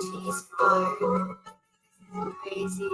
She's bored, crazy.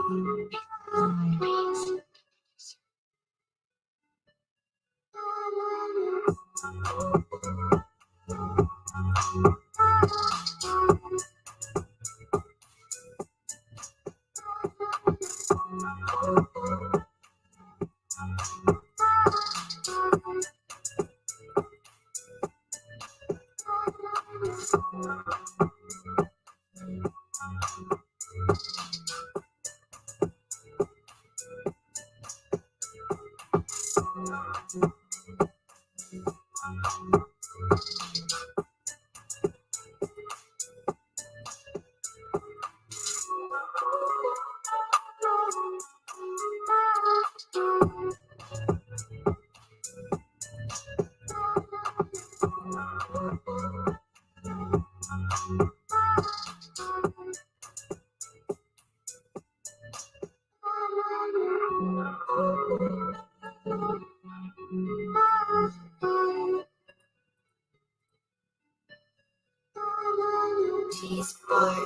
She's bored.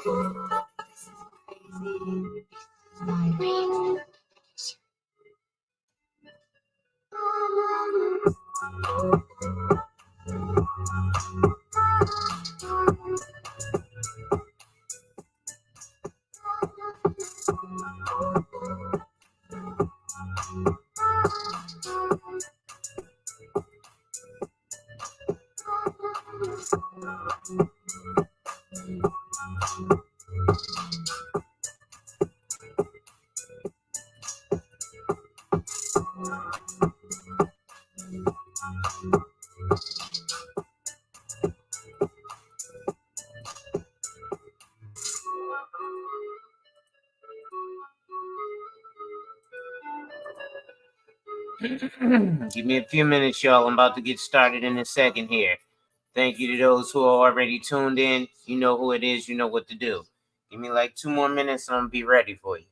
This is crazy. Give me a few minutes, y'all. I'm about to get started in a second here. Thank you to those who are already tuned in. You know who it is. You know what to do. Give me like 2 more minutes and I'm going to be ready for you.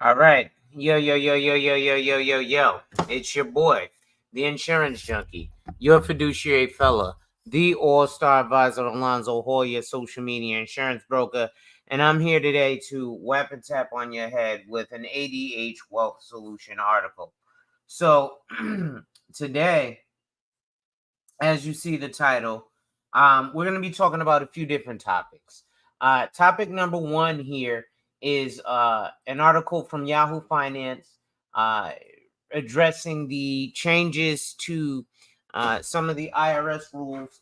All right. Yo, yo, yo, yo, yo, yo, yo, yo, yo. It's your boy, the insurance junkie, your fiduciary fella, the all-star advisor Alonzo Hall, your social media insurance broker. And I'm here today to whap and tap on your head with an ADH wealth solution article. So today, as you see the title, we're going to be talking about a few different topics. Topic number one here is an article from Yahoo Finance addressing the changes to some of the IRS rules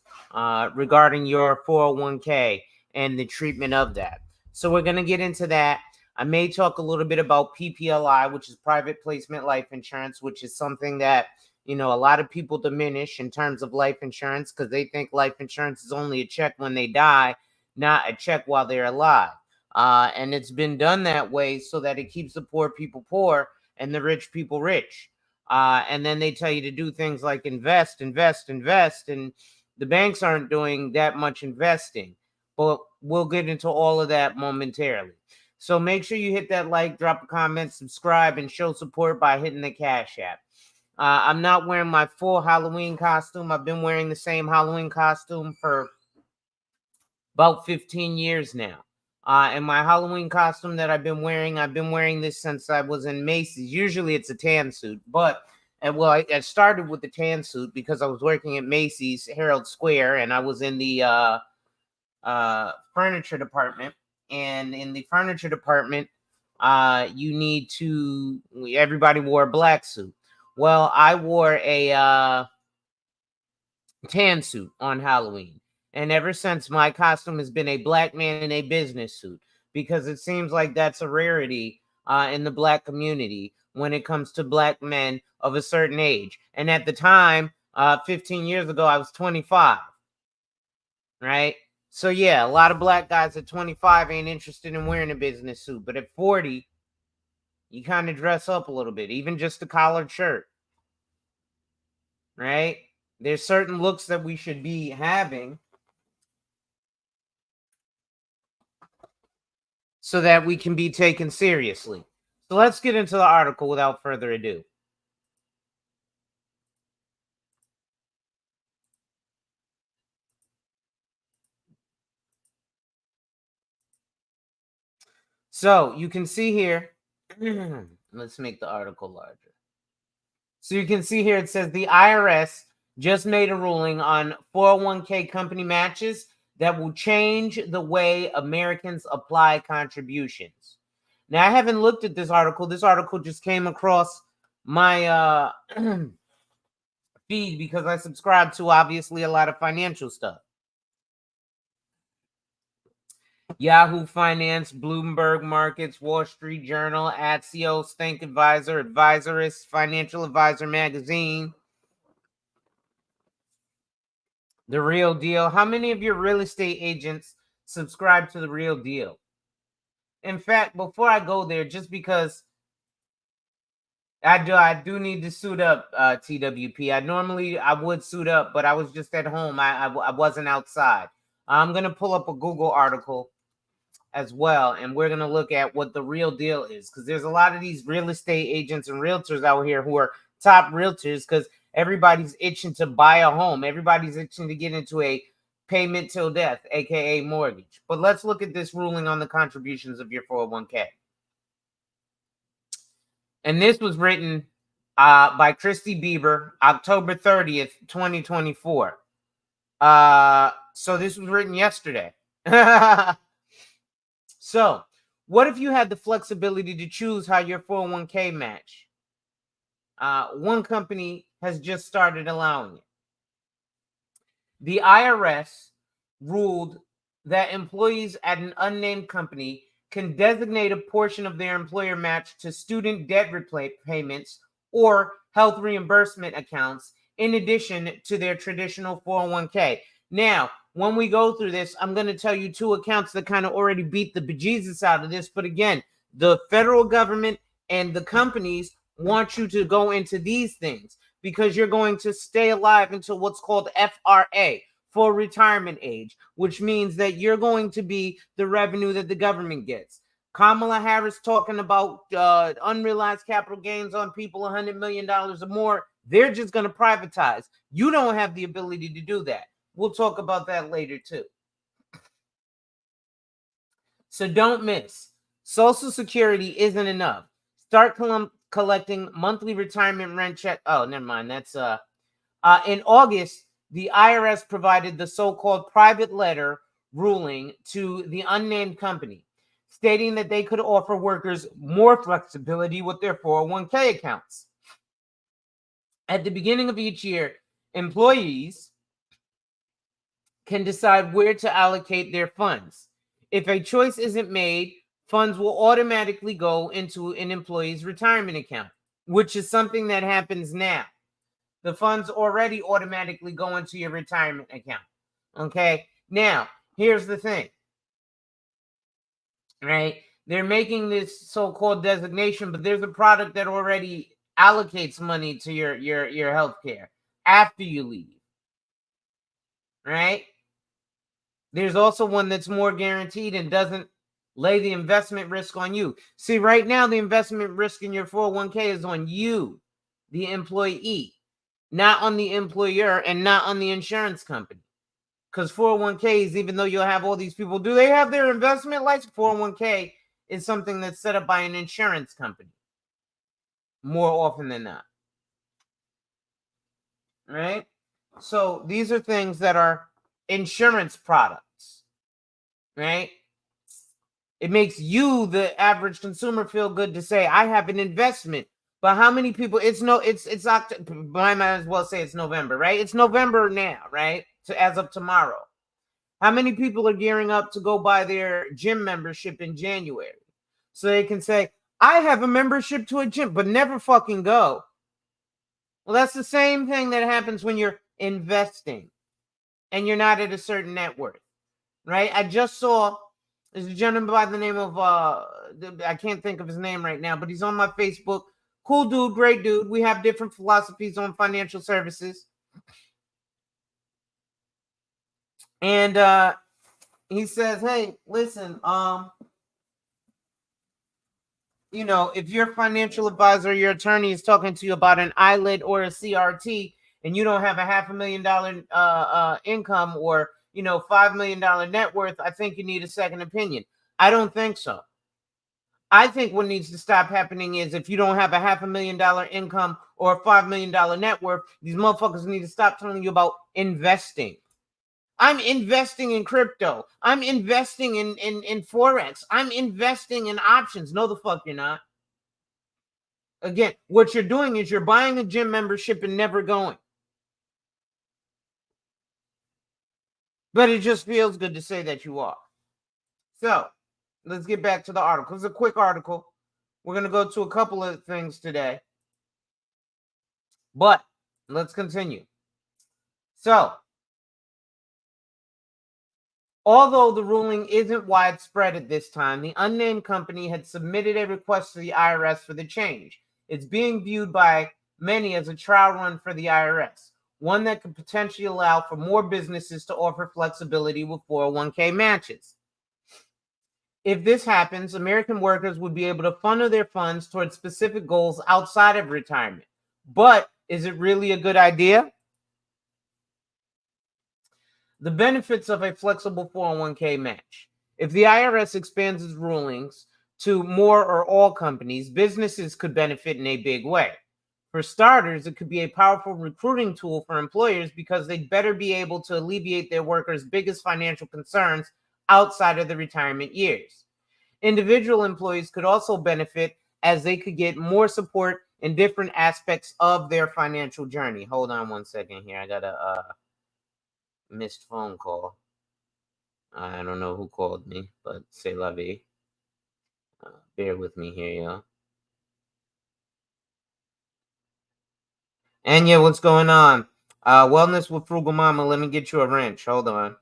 regarding your 401k and the treatment of that. So we're going to get into that. I may talk a little bit about PPLI, which is private placement life insurance, which is something that a lot of people diminish in terms of life insurance because they think life insurance is only a check when they die, not a check while they're alive. And it's been done that way so that it keeps the poor people poor and the rich people rich. And then they tell you to do things like invest, invest, invest. And the banks aren't doing that much investing. But we'll get into all of that momentarily. So make sure you hit that like, drop a comment, subscribe, and show support by hitting the Cash App. I'm not wearing my full Halloween costume. I've been wearing the same Halloween costume for about 15 years now. And my Halloween costume that I've been wearing this since I was in Macy's. Usually it's a tan suit, but I started with the tan suit because I was working at Macy's Herald Square, and I was in the furniture department. And in the furniture department, everybody wore a black suit. Well, I wore a tan suit on Halloween. And ever since, my costume has been a black man in a business suit because it seems like that's a rarity in the black community when it comes to black men of a certain age. And at the time, 15 years ago, I was 25, right? So, yeah, a lot of black guys at 25 ain't interested in wearing a business suit. But at 40, you kind of dress up a little bit, even just a collared shirt, right? There's certain looks that we should be having so that we can be taken seriously. So let's get into the article without further ado. So you can see here, let's make the article larger. So you can see here it says the IRS just made a ruling on 401k company matches that will change the way Americans apply contributions. Now, I haven't looked at this article. This article just came across my feed because I subscribe to, obviously, a lot of financial stuff. Yahoo Finance, Bloomberg Markets, Wall Street Journal, Axios, Think Advisor, Advisorist, Financial Advisor Magazine, The Real Deal. How many of your real estate agents subscribe to The Real Deal? In fact, before I go there, just because I do need to suit up, TWP. I would suit up, but I was just at home. I wasn't outside. I'm going to pull up a Google article as well, and we're going to look at what The Real Deal is, because there's a lot of these real estate agents and realtors out here who are top realtors because everybody's itching to buy a home. Everybody's itching to get into a payment till death, aka mortgage. But let's look at this ruling on the contributions of your 401k. And this was written by Christy Bieber, October 30th, 2024. So this was written yesterday. So, what if you had the flexibility to choose how your 401k match? One company has just started allowing it. The IRS ruled that employees at an unnamed company can designate a portion of their employer match to student debt payments or health reimbursement accounts in addition to their traditional 401k. Now, when we go through this, I'm going to tell you two accounts that kind of already beat the bejesus out of this. But again, the federal government and the companies want you to go into these things because you're going to stay alive until what's called FRA, full retirement age, which means that you're going to be the revenue that the government gets. Kamala Harris talking about unrealized capital gains on people $100 million or more. They're just going to privatize. You don't have the ability to do that. We'll talk about that later too. So don't miss. Social Security isn't enough. Start collecting monthly retirement rent check. Oh, never mind. That's in August, the IRS provided the so-called private letter ruling to the unnamed company, stating that they could offer workers more flexibility with their 401k accounts. At the beginning of each year, employees can decide where to allocate their funds. If a choice isn't made, funds will automatically go into an employee's retirement account, which is something that happens now. The funds already automatically go into your retirement account. Okay. Now, here's the thing. Right? They're making this so-called designation, but there's a product that already allocates money to your health care after you leave. Right? There's also one that's more guaranteed and doesn't lay the investment risk on you. See, right now, the investment risk in your 401k is on you, the employee, not on the employer and not on the insurance company. Because 401ks, even though you'll have all these people, do they have their investment license? 401k is something that's set up by an insurance company more often than not. Right? So these are things that are insurance products. Right? It makes you, the average consumer, feel good to say, I have an investment. But how many people, it's October, I might as well say it's November, right? It's November now, right? So as of tomorrow. How many people are gearing up to go buy their gym membership in January? So they can say, I have a membership to a gym, but never fucking go. Well, that's the same thing that happens when you're investing and you're not at a certain net worth, right? I just saw there's a gentleman by the name of, I can't think of his name right now, but he's on my Facebook. Cool dude, great dude. We have different philosophies on financial services. And he says, hey, listen, you know, if your financial advisor, your attorney is talking to you about an eyelid or a CRT and you don't have a $500,000 income or, you know, $5 million net worth, I think you need a second opinion. I don't think so. I think what needs to stop happening is if you don't have a $500,000 income or a $5 million net worth, these motherfuckers need to stop telling you about investing. I'm investing in crypto. I'm investing in Forex. I'm investing in options. No, the fuck you're not. Again, what you're doing is you're buying a gym membership and never going. But it just feels good to say that you are. So, let's get back to the article. It's a quick article. We're going to go to a couple of things today. But let's continue. So, although the ruling isn't widespread at this time, the unnamed company had submitted a request to the IRS for the change. It's being viewed by many as a trial run for the IRS, one that could potentially allow for more businesses to offer flexibility with 401k matches. If this happens, American workers would be able to funnel their funds towards specific goals outside of retirement. But is it really a good idea? The benefits of a flexible 401k match. If the IRS expands its rulings to more or all companies, businesses could benefit in a big way. For starters, it could be a powerful recruiting tool for employers because they'd better be able to alleviate their workers' biggest financial concerns outside of the retirement years. Individual employees could also benefit as they could get more support in different aspects of their financial journey. Hold on one second here. I got a missed phone call. I don't know who called me, but c'est la vie. Bear with me here, y'all. And yeah, what's going on? Wellness with Frugal Mama. Let me get you a wrench. Hold on.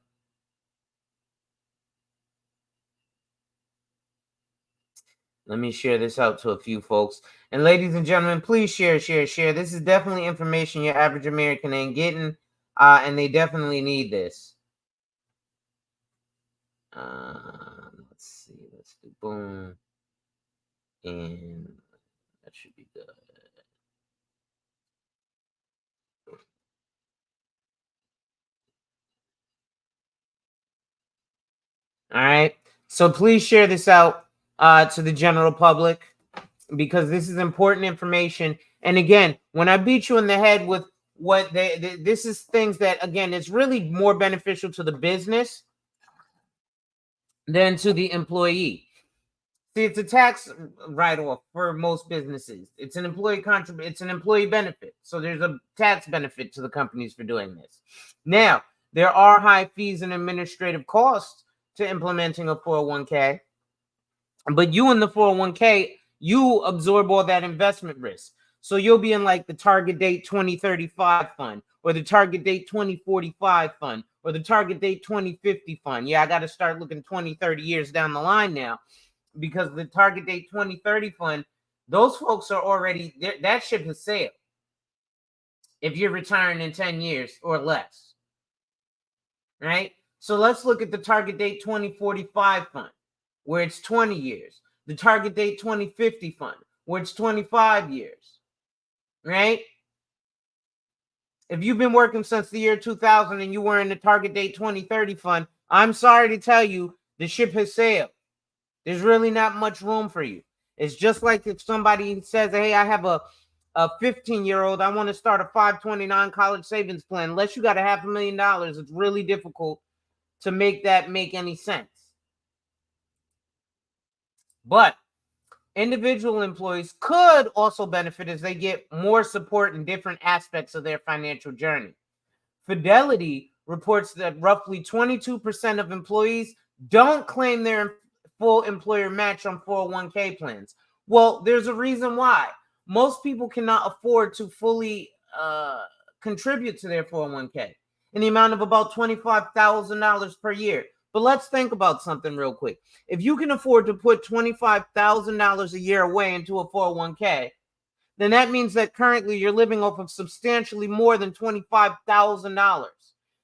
Let me share this out to a few folks. And ladies and gentlemen, please share. This is definitely information your average American ain't getting, and they definitely need this. Let's see. Let's do boom. And that should be good. All right. So please share this out to the general public because this is important information. And again, when I beat you in the head with what this is things that, again, it's really more beneficial to the business than to the employee. See, it's a tax write-off for most businesses. It's an it's an employee benefit. So there's a tax benefit to the companies for doing this. Now, there are high fees and administrative costs to implementing a 401k. But you in the 401k, you absorb all that investment risk. So you'll be in like the target date 2035 fund or the target date 2045 fund or the target date 2050 fund. Yeah, I got to start looking 20, 30 years down the line now because the target date 2030 fund, those folks are already, that ship has sailed if you're retiring in 10 years or less, right? So let's look at the target date 2045 fund where it's 20 years. The target date 2050 fund where it's 25 years, right? If you've been working since the year 2000 and you were in the target date 2030 fund, I'm sorry to tell you, the ship has sailed. There's really not much room for you. It's just like if somebody says, hey, I have a 15-year-old, I want to start a 529 college savings plan. Unless you got $500,000, it's really difficult to make that make any sense. But individual employees could also benefit as they get more support in different aspects of their financial journey. Fidelity reports that roughly 22% of employees don't claim their full employer match on 401k plans. Well, there's a reason why. Most people cannot afford to fully contribute to their 401k in the amount of about $25,000 per year. But let's think about something real quick. If you can afford to put $25,000 a year away into a 401k, then that means that currently you're living off of substantially more than $25,000.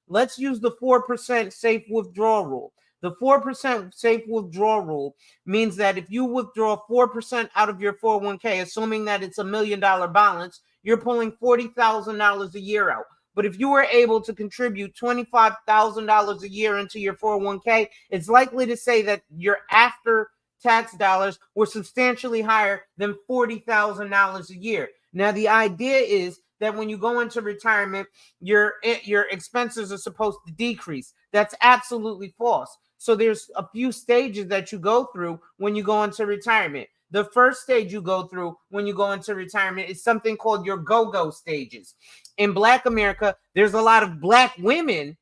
Let's use the 4% safe withdrawal rule. The 4% safe withdrawal rule means that if you withdraw 4% out of your 401k, assuming that it's $1 million balance, you're pulling $40,000 a year out. But if you were able to contribute $25,000 a year into your 401k, it's likely to say that your after tax dollars were substantially higher than $40,000 a year. Now, the idea is that when you go into retirement, your expenses are supposed to decrease. That's absolutely false. So there's a few stages that you go through when you go into retirement. The first stage you go through when you go into retirement is something called your go-go stages. In Black America, there's a lot of Black women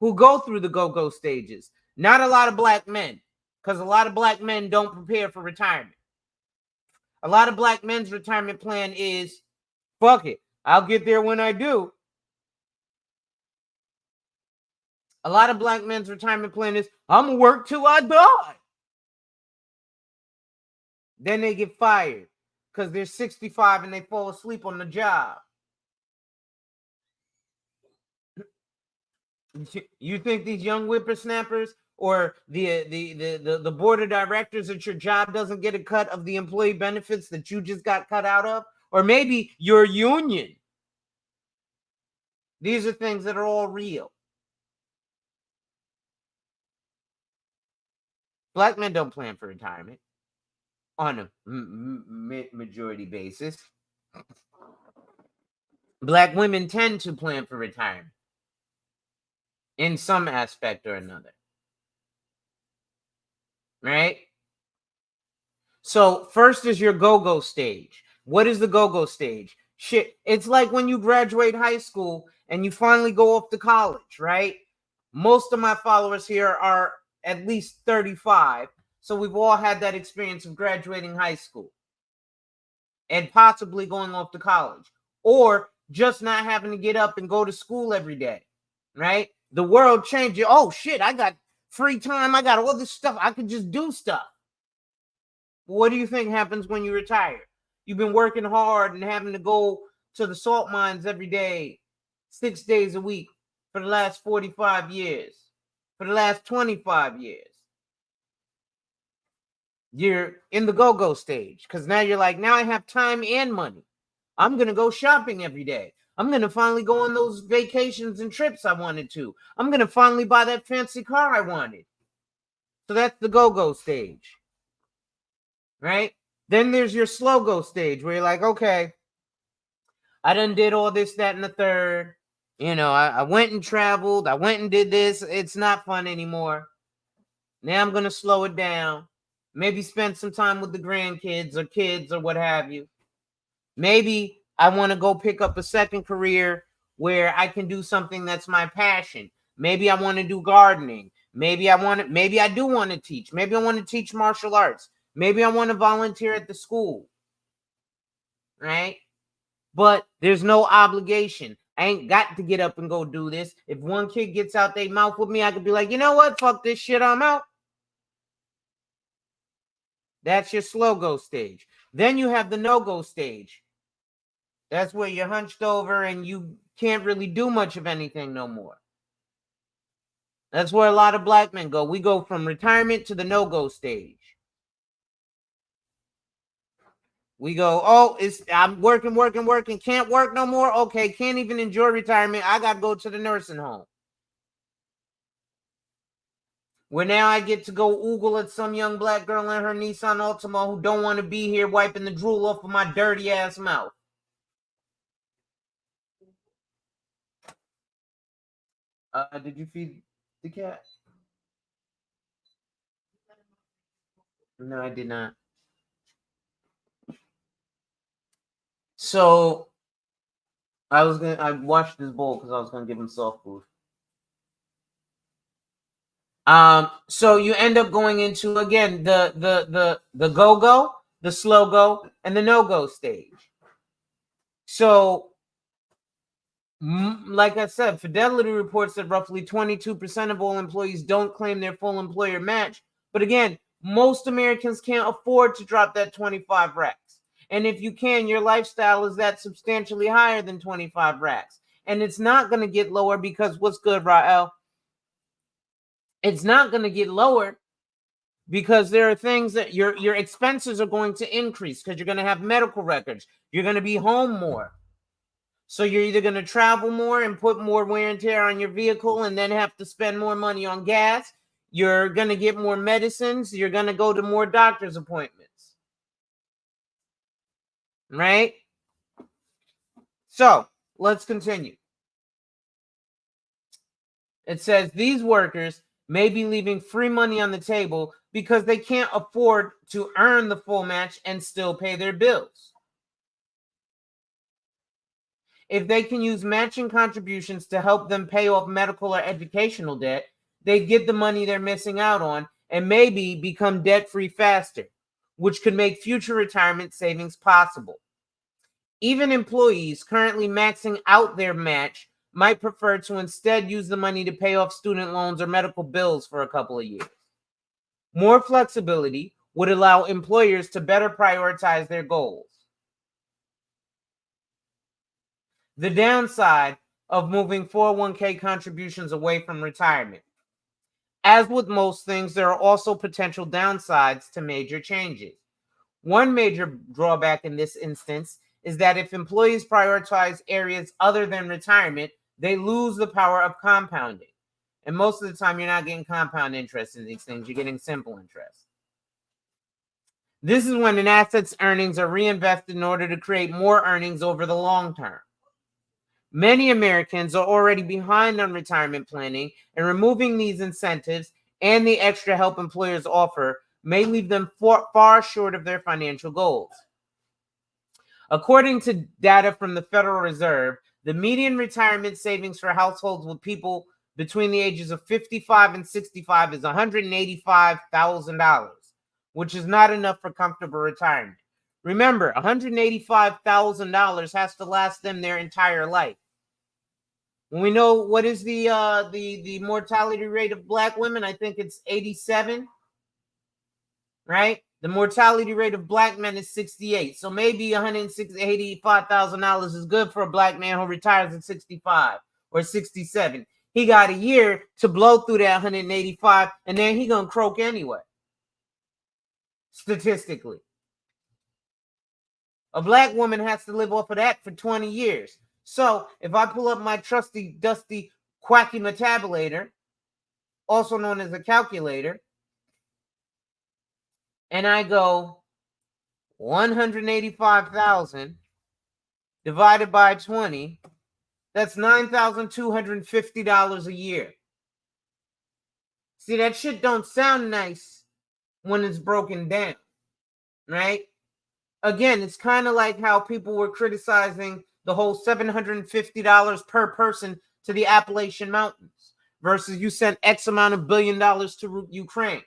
who go through the go-go stages, not a lot of Black men, because a lot of Black men don't prepare for retirement. A lot of Black men's retirement plan is, fuck it, I'll get there when I do. A lot of Black men's retirement plan is, I'm going to work till I die. Then they get fired because they're 65 and they fall asleep on the job. You think these young whippersnappers or the board of directors at your job doesn't get a cut of the employee benefits that you just got cut out of? Or maybe your union. These are things that are all real. Black men don't plan for retirement on a majority basis. Black women tend to plan for retirement in some aspect or another, right? So first is your go-go stage. What is the go-go stage? Shit, it's like when you graduate high school and you finally go off to college, right? Most of my followers here are at least 35, so we've all had that experience of graduating high school and possibly going off to college, or just not having to get up and go to school every day, right? The world changed. Oh shit, I got free time. I got all this stuff. I could just do stuff. What do you think happens when you retire? You've been working hard and having to go to the salt mines every day, 6 days a week for the last 45 years, for the last 25 years. You're in the go-go stage because now you're like, now I have time and money. I'm going to go shopping every day. I'm going to finally go on those vacations and trips I wanted to. I'm going to finally buy that fancy car I wanted. So that's the go-go stage, right? Then there's your slow-go stage where you're like, okay, I done did all this, that, and the third. You know, I went and traveled. I went and did this. It's not fun anymore. Now I'm going to slow it down. Maybe spend some time with the grandkids or kids or what have you. Maybe I want to go pick up a second career where I can do something that's my passion. Maybe I want to do gardening. Maybe I do want to teach. Maybe I want to teach martial arts. Maybe I want to volunteer at the school. Right? But there's no obligation. I ain't got to get up and go do this. If one kid gets out their mouth with me, I could be like, you know what? Fuck this shit, I'm out. That's your slow go stage. Then you have the no-go stage. That's where you're hunched over and you can't really do much of anything no more. That's where a lot of black men go. We go from retirement to the no-go stage. We go, oh, I'm working, can't work no more. Okay, can't even enjoy retirement. I got to go to the nursing home. Where now I get to go oogle at some young black girl in her Nissan Altima who don't want to be here wiping the drool off of my dirty ass mouth. Did you feed the cat? No, I did not. So I washed this bowl because I was gonna give him soft food. So you end up going into again the go-go, the slow go, and the no-go stage. So like I said, Fidelity reports that roughly 22% of all employees don't claim their full employer match. But again, most Americans can't afford to drop that 25 racks. And if you can, your lifestyle is that substantially higher than 25 racks. And it's not going to get lower because what's good, Rael? It's not going to get lower because there are things that your expenses are going to increase because you're going to have medical records. You're going to be home more. So you're either going to travel more and put more wear and tear on your vehicle and then have to spend more money on gas. You're going to get more medicines. You're going to go to more doctor's appointments. Right? So let's continue. It says these workers may be leaving free money on the table because they can't afford to earn the full match and still pay their bills. If they can use matching contributions to help them pay off medical or educational debt, they get the money they're missing out on and maybe become debt-free faster, which could make future retirement savings possible. Even employees currently maxing out their match might prefer to instead use the money to pay off student loans or medical bills for a couple of years. More flexibility would allow employers to better prioritize their goals. The downside of moving 401k contributions away from retirement. As with most things, there are also potential downsides to major changes. One major drawback in this instance is that if employees prioritize areas other than retirement, they lose the power of compounding. And most of the time, you're not getting compound interest in these things. You're getting simple interest. This is when an asset's earnings are reinvested in order to create more earnings over the long term. Many Americans are already behind on retirement planning, and removing these incentives and the extra help employers offer may leave them far short of their financial goals. According to data from the Federal Reserve, the median retirement savings for households with people between the ages of 55 and 65 is $185,000, which is not enough for comfortable retirement. Remember, $185,000 has to last them their entire life. When we know what is the mortality rate of Black women, I think it's 87, right? The mortality rate of Black men is 68. So maybe $185,000 is good for a Black man who retires at 65 or 67. He got a year to blow through that 185, and then he gonna croak anyway. Statistically, a Black woman has to live off of that for 20 years. So if I pull up my trusty, dusty, quacky metabulator, also known as a calculator, and I go 185,000 divided by 20, that's $9,250 a year. See, that shit don't sound nice when it's broken down, right? Again, it's kind of like how people were criticizing the whole $750 per person to the Appalachian Mountains versus you sent X amount of $1 billion to Ukraine.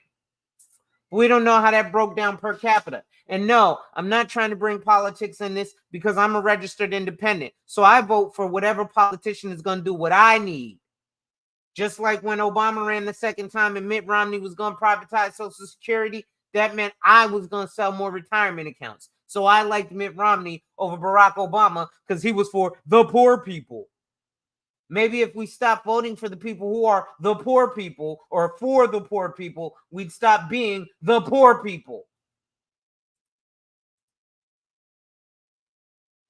We don't know how that broke down per capita. And no, I'm not trying to bring politics in this because I'm a registered independent. So I vote for whatever politician is going to do what I need. Just like when Obama ran the second time and Mitt Romney was going to privatize Social Security, that meant I was going to sell more retirement accounts. So I liked Mitt Romney over Barack Obama because he was for the poor people. Maybe if we stop voting for the people who are the poor people or for the poor people, we'd stop being the poor people.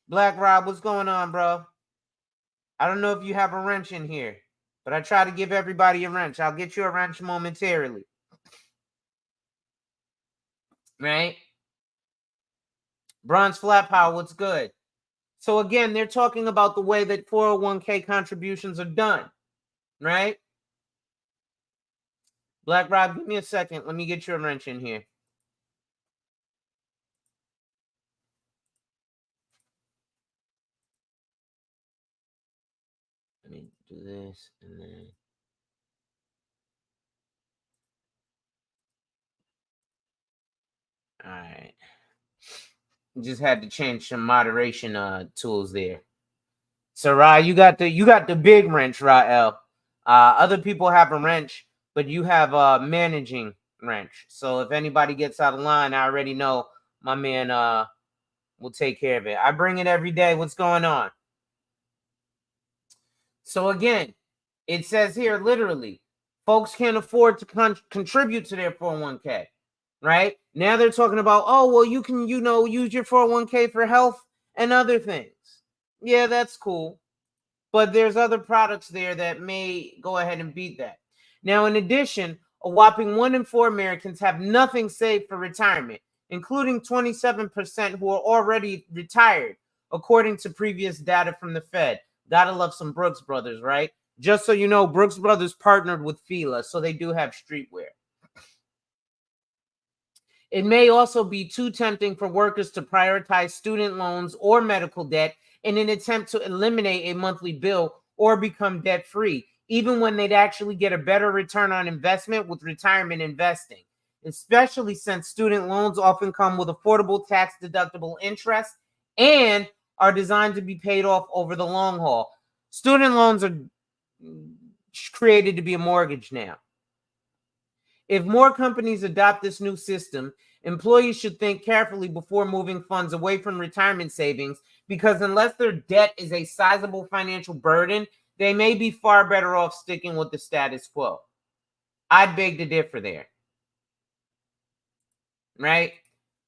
Black Rob, what's going on, bro? I don't know if you have a wrench in here, but I try to give everybody a wrench. I'll get you a wrench momentarily. Right? Bronze Flat Power, what's good? So again, they're talking about the way that 401k contributions are done, right? Black Rob, give me a second. Let me get you a wrench in here. Let me do this and then. All right. Just had to change some moderation tools there. So Ra, you got the big wrench, Rael. Other people have a wrench, but you have a managing wrench. So if anybody gets out of line, I already know my man will take care of it. I bring it every day. What's going on? So again, it says here literally, folks can't afford to contribute to their 401k, right? Now they're talking about, oh, well, you can, use your 401k for health and other things. Yeah, that's cool. But there's other products there that may go ahead and beat that. Now, in addition, a whopping 1 in 4 Americans have nothing saved for retirement, including 27% who are already retired, according to previous data from the Fed. Gotta love some Brooks Brothers, right? Just so you know, Brooks Brothers partnered with Fila, so they do have streetwear. It may also be too tempting for workers to prioritize student loans or medical debt in an attempt to eliminate a monthly bill or become debt-free, even when they'd actually get a better return on investment with retirement investing, especially since student loans often come with affordable tax-deductible interest and are designed to be paid off over the long haul. Student loans are created to be a mortgage now. If more companies adopt this new system, employees should think carefully before moving funds away from retirement savings, because unless their debt is a sizable financial burden, they may be far better off sticking with the status quo. I'd beg to differ there. Right?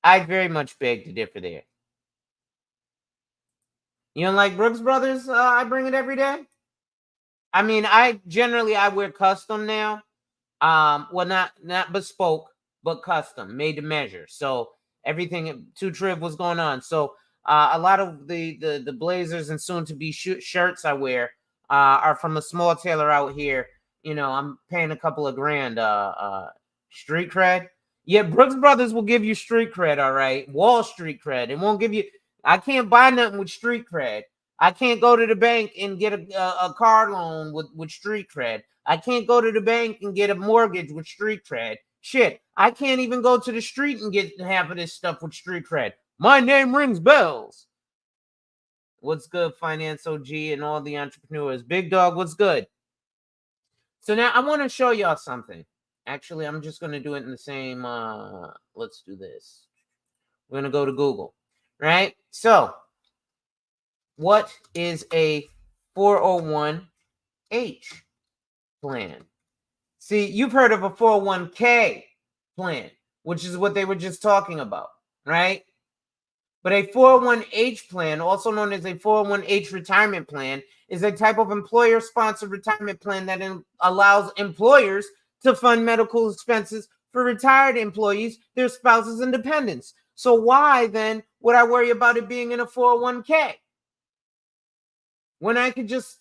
I'd very much beg to differ there. You don't like Brooks Brothers? I bring it every day? I mean, I wear custom now. Well, not bespoke, but custom, made to measure. So everything to Trib was going on. So a lot of the blazers and soon to be shirts I wear are from a small tailor out here. You know, I'm paying a couple of grand. Street cred. Yeah, Brooks Brothers will give you street cred, all right. Wall Street cred. It won't give you. I can't buy nothing with street cred. I can't go to the bank and get a car loan with street cred. I can't go to the bank and get a mortgage with street cred. Shit, I can't even go to the street and get half of this stuff with street cred. My name rings bells. What's good, Finance OG and all the entrepreneurs? Big Dog, what's good? So now I want to show y'all something. Actually, I'm just going to do it in the same. Let's do this. We're going to go to Google, right? So, what is a 401h plan? See, you've heard of a 401k plan, which is what they were just talking about, right? But a 401h plan, also known as a 401h retirement plan, is a type of employer-sponsored retirement plan that allows employers to fund medical expenses for retired employees, their spouses, and dependents. So why, then, would I worry about it being in a 401k? When I could just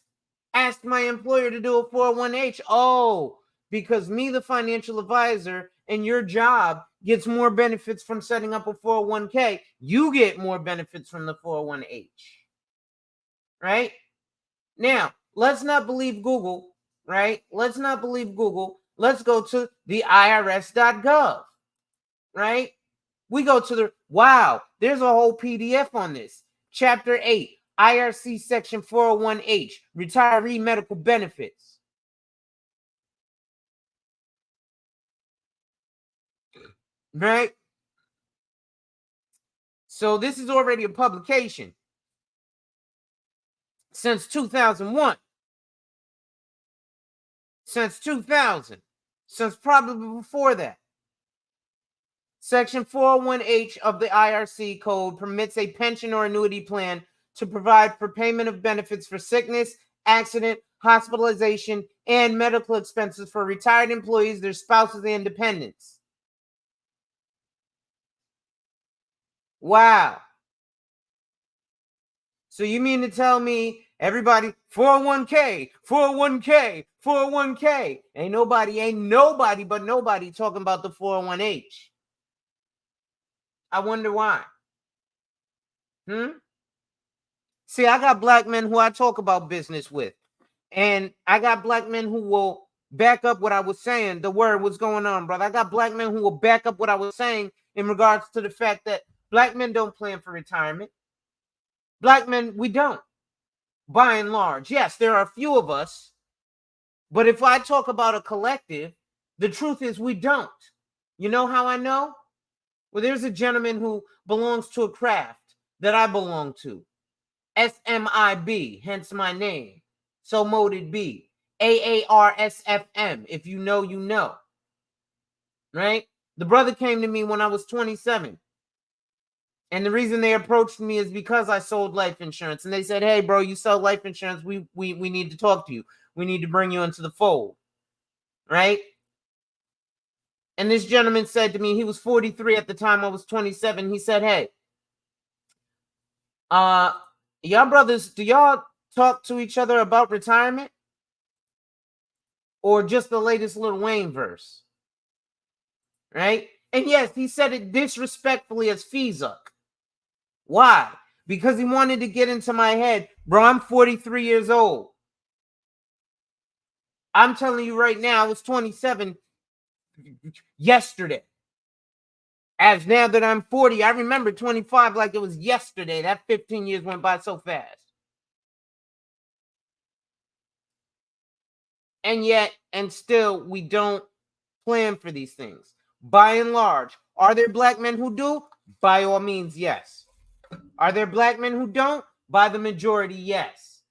ask my employer to do a 401h? Oh, because me, the financial advisor, and your job gets more benefits from setting up a 401k. You get more benefits from the 401h. Right? Now, let's not believe Google, right? Let's not believe Google. Let's go to the IRS.gov, right? We go to the, wow, there's a whole PDF on this. Chapter 8, IRC Section 401h, retiree medical benefits. Right? So this is already a publication since 2001. Since 2000. Since probably before that. Section 401h of the IRC code permits a pension or annuity plan to provide for payment of benefits for sickness, accident, hospitalization, and medical expenses for retired employees, their spouses, and dependents. Wow. So you mean to tell me everybody 401k, 401k, 401k? Ain't nobody but nobody talking about the 401h. I wonder why. See, I got black men who I talk about business with. And I got black men who will back up what I was saying. The word, what's going on, brother? I got black men who will back up what I was saying in regards to the fact that black men don't plan for retirement. Black men, we don't. By and large. Yes, there are a few of us. But if I talk about a collective, the truth is we don't. You know how I know? Well, there's a gentleman who belongs to a craft that I belong to. SMIB, hence my name. So moted B. AARSFM. If you know, you know. Right? The brother came to me when I was 27. And the reason they approached me is because I sold life insurance. And they said, hey, bro, you sell life insurance. We need to talk to you. We need to bring you into the fold. Right? And this gentleman said to me, he was 43 at the time I was 27. He said, hey, y'all brothers, do y'all talk to each other about retirement? Or just the latest Lil Wayne verse? Right? And yes, he said it disrespectfully as Feezuck. Why? Because he wanted to get into my head. Bro, I'm 43 years old. I'm telling you right now, I was 27 yesterday. As now that I'm 40, I remember 25 like it was yesterday. That 15 years went by so fast. And yet, and still, we don't plan for these things. By and large, are there black men who do? By all means, yes. Are there black men who don't? By the majority, yes.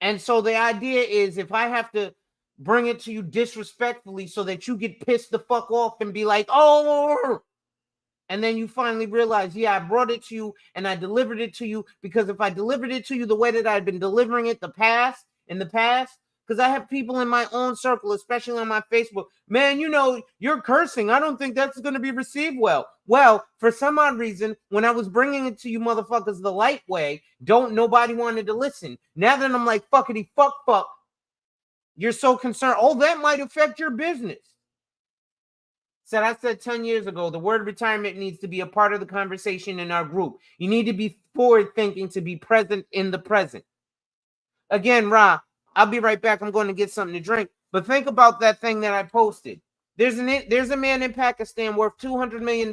And so the idea is, if I have to bring it to you disrespectfully so that you get pissed the fuck off and be like, oh, and then you finally realize, yeah, I brought it to you and I delivered it to you, because if I delivered it to you the way that I've been delivering it the past, in the past, because I have people in my own circle, especially on my Facebook, man, you're cursing. I don't think that's going to be received well. Well, for some odd reason, when I was bringing it to you motherfuckers the light way, nobody wanted to listen. Now that I'm like, fuckity fuck, you're so concerned. Oh, that might affect your business. I said 10 years ago, the word retirement needs to be a part of the conversation in our group. You need to be forward thinking to be present in the present. Again, Ra, I'll be right back. I'm going to get something to drink. But think about that thing that I posted. There's a man in Pakistan worth $200 million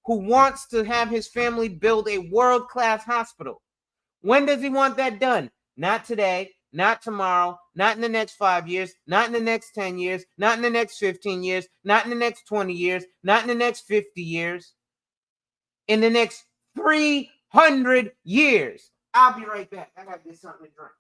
who wants to have his family build a world-class hospital. When does he want that done? Not today, not tomorrow, not in the next 5 years, not in the next 10 years, not in the next 15 years, not in the next 20 years, not in the next 50 years. In the next 300 years. I'll be right back. I got to get something to drink.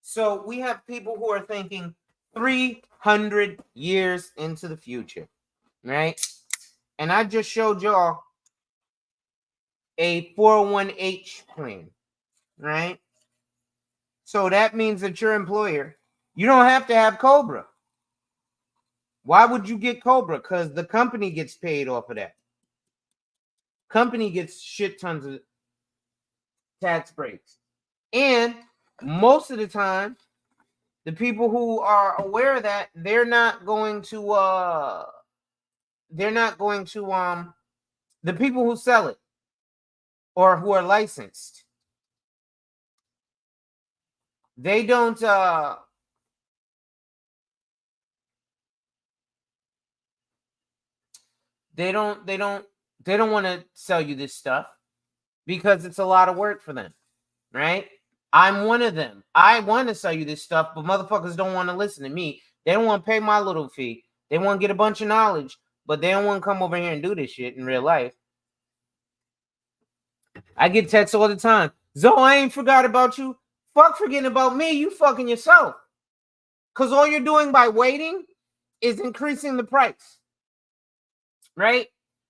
So we have people who are thinking 300 years into the future, right? And I just showed y'all a 401h plan, right? So that means that your employer, you don't have to have Cobra. Why would you get Cobra? Because the company gets paid off of that. Company gets shit tons of tax breaks. And most of the time, the people who are aware of that, they're not going to the people who sell it or who are licensed, they don't they don't want to sell you this stuff because it's a lot of work for them, right? I'm one of them. I want to sell you this stuff, but motherfuckers don't want to listen to me. They don't want to pay my little fee. They want to get a bunch of knowledge, but they don't want to come over here and do this shit in real life. I get texts all the time. Zoe, I ain't forgot about you. Fuck forgetting about me. You fucking yourself. Because all you're doing by waiting is increasing the price. Right?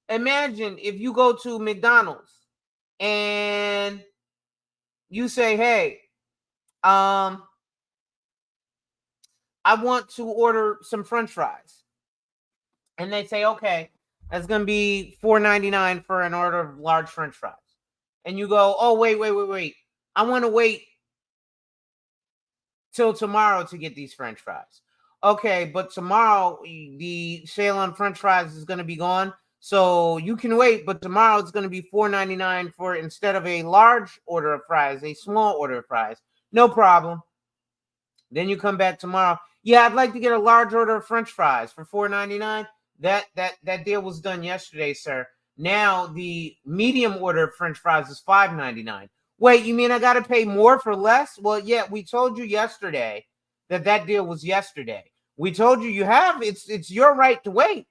Imagine if you go to McDonald's and you say, hey, I want to order some French fries. And they say, okay, that's going to be $4.99 for an order of large French fries. And you go, oh, wait. I want to wait till tomorrow to get these French fries. Okay, but tomorrow the sale on French fries is going to be gone. So you can wait, but tomorrow it's going to be $4.99 for, instead of a large order of fries, a small order of fries. No problem. Then you come back tomorrow. Yeah, I'd like to get a large order of French fries for $4.99. That deal was done yesterday, sir. Now the medium order of French fries is $5.99. Wait, you mean I got to pay more for less? Well, yeah, we told you yesterday that deal was yesterday. We told you it's your right to wait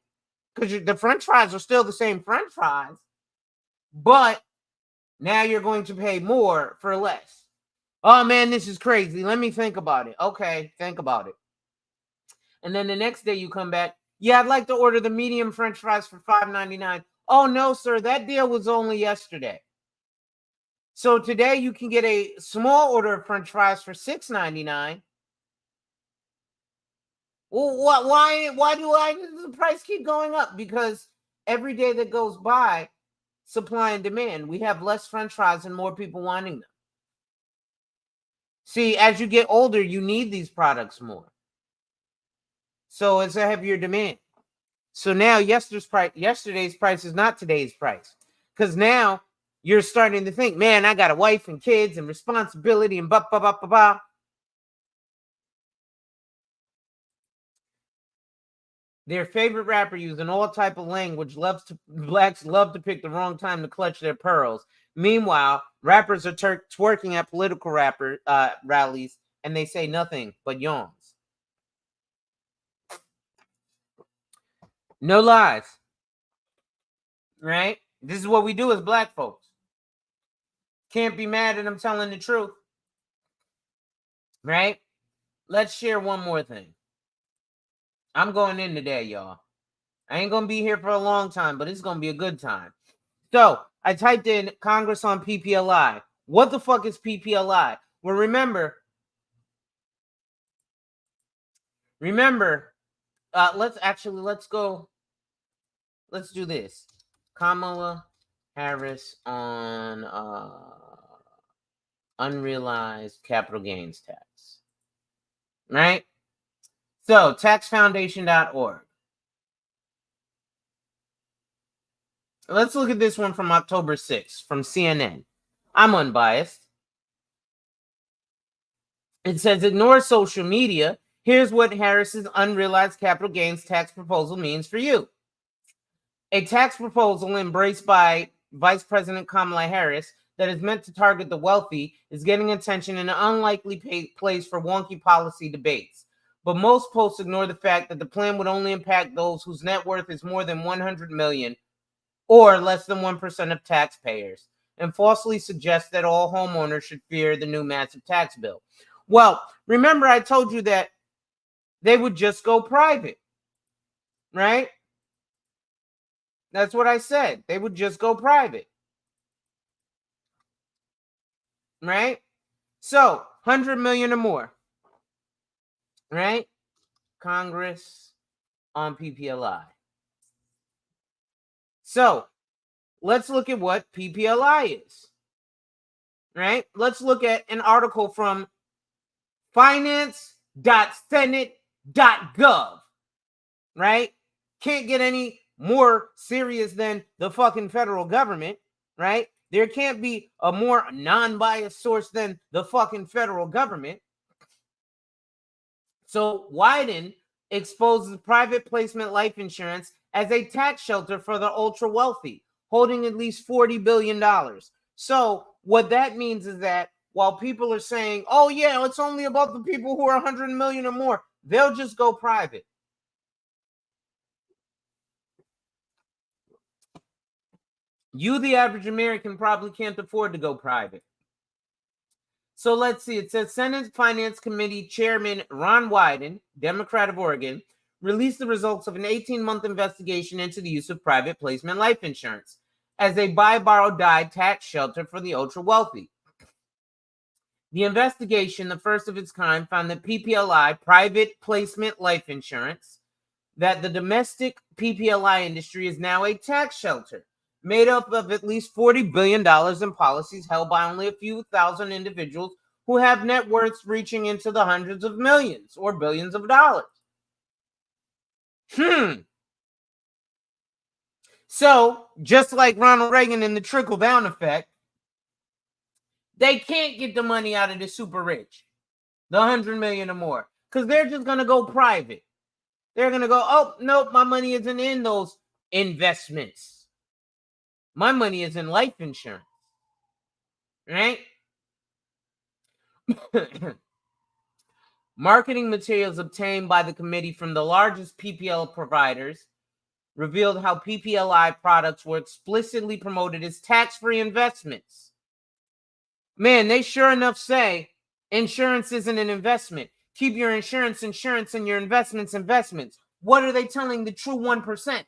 because the French fries are still the same French fries, but now you're going to pay more for less. Oh man, this is crazy. Let me think about it. Okay, think about it. And then the next day you come back. Yeah, I'd like to order the medium French fries for $5.99. Oh no, sir, that deal was only yesterday. So today you can get a small order of French fries for $6.99. Well, why does the price keep going up? Because every day that goes by, supply and demand, we have less French fries and more people wanting them. See, as you get older, you need these products more. So it's a heavier demand. So now yesterday's price is not today's price. Because now you're starting to think, man, I got a wife and kids and responsibility and blah, blah, blah, blah, blah. Their favorite rapper using all type of language. Blacks love to pick the wrong time to clutch their pearls. Meanwhile, rappers are twerking at political rallies, and they say nothing but yawns. No lies. Right? This is what we do as black folks. Can't be mad at them telling the truth. Right? Let's share one more thing. I'm going in today, y'all. I ain't going to be here for a long time, but it's going to be a good time. So I typed in Congress on PPLI. What the fuck is PPLI? Well, remember, let's do this. Kamala Harris on unrealized capital gains tax. Right? So, taxfoundation.org. Let's look at this one from October 6th from CNN. I'm unbiased. It says, ignore social media. Here's what Harris's unrealized capital gains tax proposal means for you. A tax proposal embraced by Vice President Kamala Harris that is meant to target the wealthy is getting attention in an unlikely place for wonky policy debates. But most posts ignore the fact that the plan would only impact those whose net worth is more than $100 million or less than 1% of taxpayers, and falsely suggest that all homeowners should fear the new massive tax bill. Well, remember I told you that they would just go private, right? That's what I said. They would just go private, right? So, 100 million or more, right? Congress on PPLI. So, let's look at what PPLI is, right? Let's look at an article from finance.senate.gov, right? Can't get any more serious than the fucking federal government, right? There can't be a more non-biased source than the fucking federal government. So Wyden exposes private placement life insurance as a tax shelter for the ultra wealthy, holding at least $40 billion. So what that means is that while people are saying, oh yeah, it's only about the people who are 100 million or more, they'll just go private. You, the average American, probably can't afford to go private. So let's see. It says Senate Finance Committee Chairman Ron Wyden, Democrat of Oregon, released the results of an 18-month investigation into the use of private placement life insurance as a buy, borrow, die tax shelter for the ultra wealthy. The investigation, the first of its kind, found that PPLI, private placement life insurance, that the domestic PPLI industry is now a tax shelter made up of at least $40 billion in policies held by only a few thousand individuals who have net worths reaching into the hundreds of millions or billions of dollars. So, just like Ronald Reagan and the trickle-down effect, they can't get the money out of the super rich, the 100 million or more, because they're just going to go private. They're going to go, oh, nope, my money isn't in those investments. My money is in life insurance, right? Marketing materials obtained by the committee from the largest PPL providers revealed how PPLI products were explicitly promoted as tax-free investments. Man, they sure enough say insurance isn't an investment. Keep your insurance and your investments. What are they telling the true 1%?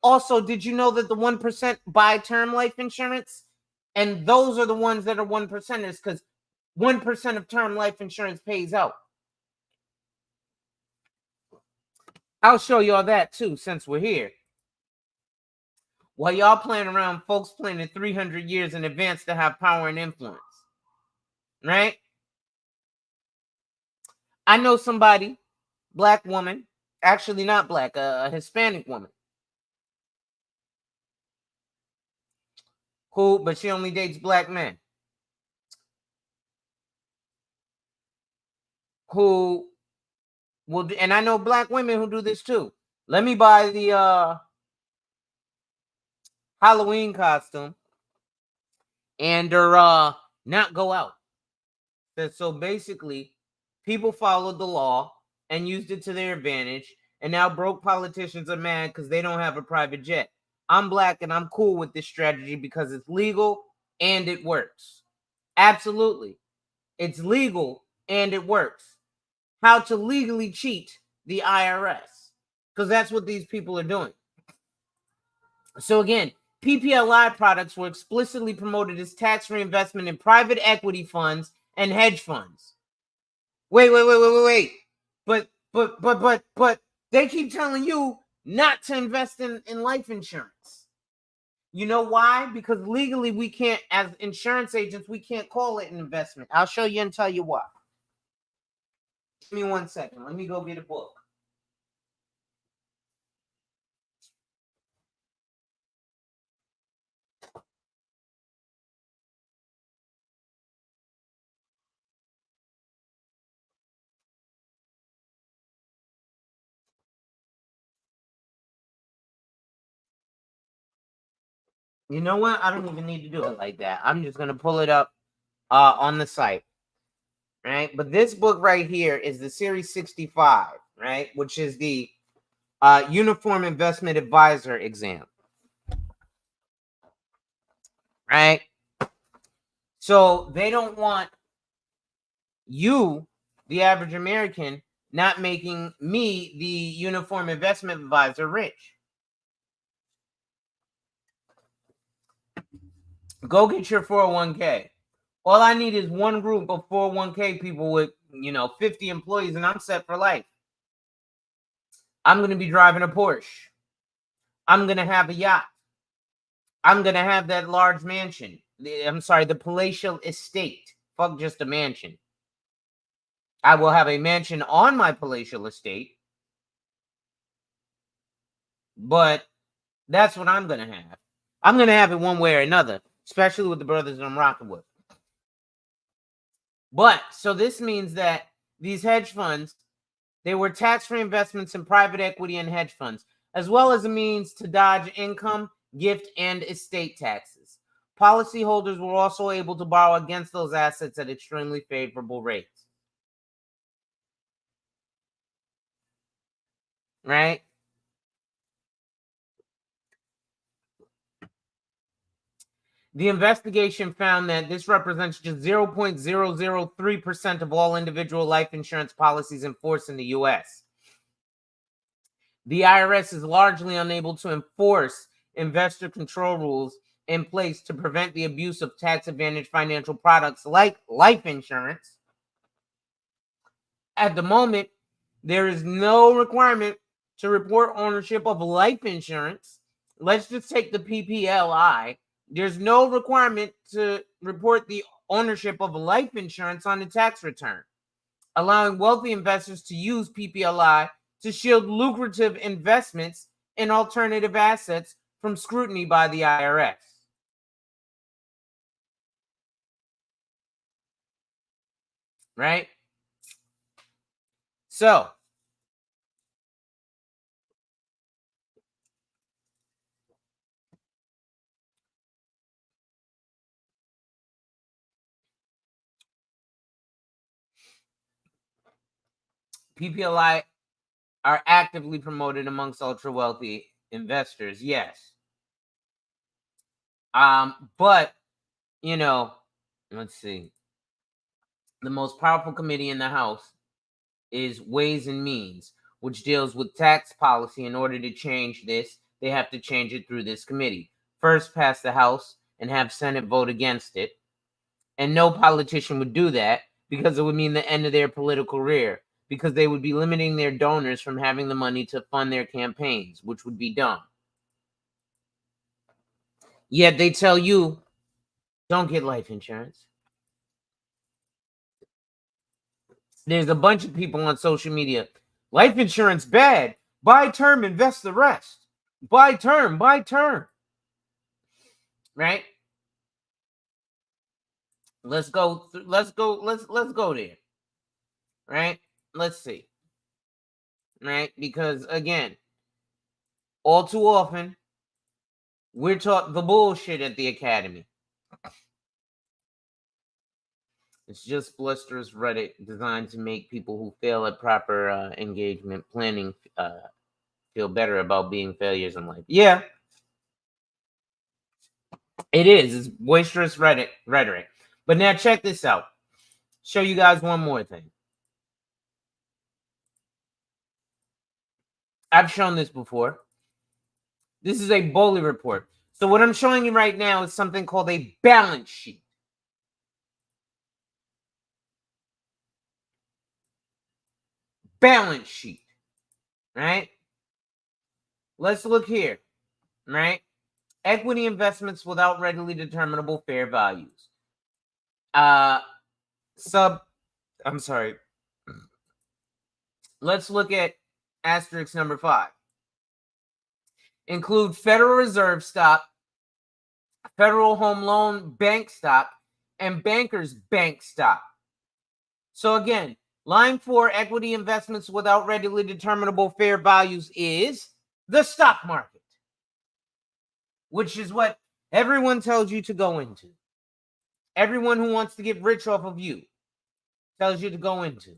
Also, did you know that the 1% buy term life insurance? And those are the ones that are 1%ers because 1% of term life insurance pays out. I'll show y'all that too, since we're here. While y'all playing around, folks planning 300 years in advance to have power and influence. Right? I know somebody, black woman, actually not black, a Hispanic woman, but she only dates black men, who will, and I know black women who do this too. Let me buy the Halloween costume and not go out. So basically, people followed the law and used it to their advantage, and now broke politicians are mad because they don't have a private jet. I'm black and I'm cool with this strategy because it's legal and it works. Absolutely. It's legal and it works. How to legally cheat the IRS, because that's what these people are doing. So again, PPLI products were explicitly promoted as tax-free investment in private equity funds and hedge funds. Wait. But they keep telling you not to invest in life insurance. You know why? Because legally we can't, as insurance agents, we can't call it an investment. I'll show you and tell you why. Give me 1 second. Let me go get a book. You know what? I don't even need to do it like that. I'm just going to pull it up on the site. Right? But this book right here is the Series 65, right? Which is the Uniform Investment Advisor exam. Right? So they don't want you, the average American, not making me, the Uniform Investment Advisor, rich. Go get your 401k. All I need is one group of 401k people with, 50 employees, and I'm set for life. I'm going to be driving a Porsche. I'm going to have a yacht. I'm going to have that large mansion. The palatial estate. Fuck just a mansion. I will have a mansion on my palatial estate. But that's what I'm going to have. I'm going to have it one way or another, especially with the brothers that I'm rocking with. But, so this means that these hedge funds, they were tax-free investments in private equity and hedge funds, as well as a means to dodge income, gift, and estate taxes. Policyholders were also able to borrow against those assets at extremely favorable rates. Right? The investigation found that this represents just 0.003% of all individual life insurance policies in force in the U.S. The IRS is largely unable to enforce investor control rules in place to prevent the abuse of tax advantage financial products like life insurance. At the moment, there is no requirement to report ownership of life insurance. Let's just take the PPLI. There's no requirement to report the ownership of life insurance on the tax return, allowing wealthy investors to use PPLI to shield lucrative investments in alternative assets from scrutiny by the IRS. Right? So, PPLI are actively promoted amongst ultra wealthy investors, yes. But let's see. The most powerful committee in the House is Ways and Means, which deals with tax policy. In order to change this, they have to change it through this committee. First, pass the House and have Senate vote against it. And no politician would do that because it would mean the end of their political career, because they would be limiting their donors from having the money to fund their campaigns, which would be dumb. Yet they tell you, don't get life insurance. There's a bunch of people on social media. Life insurance bad. Buy term, invest the rest. Buy term. Right? Let's go there. Right? Let's see. Right? Because again, all too often, we're taught the bullshit at the academy. It's just blusterous Reddit designed to make people who fail at proper engagement planning feel better about being failures in life. Yeah, it is. It's boisterous rhetoric. But now check this out. Show you guys one more thing. I've shown this before. This is a Bowley report. So what I'm showing you right now is something called a balance sheet. Balance sheet, right? Let's look here, right? Equity investments without readily determinable fair values. I'm sorry. Let's look at asterisk number 5. Include Federal Reserve stock, Federal Home Loan Bank stock, and Bankers Bank stock. So again, line 4, equity investments without readily determinable fair values is the stock market, which is what everyone tells you to go into. Everyone who wants to get rich off of you tells you to go into,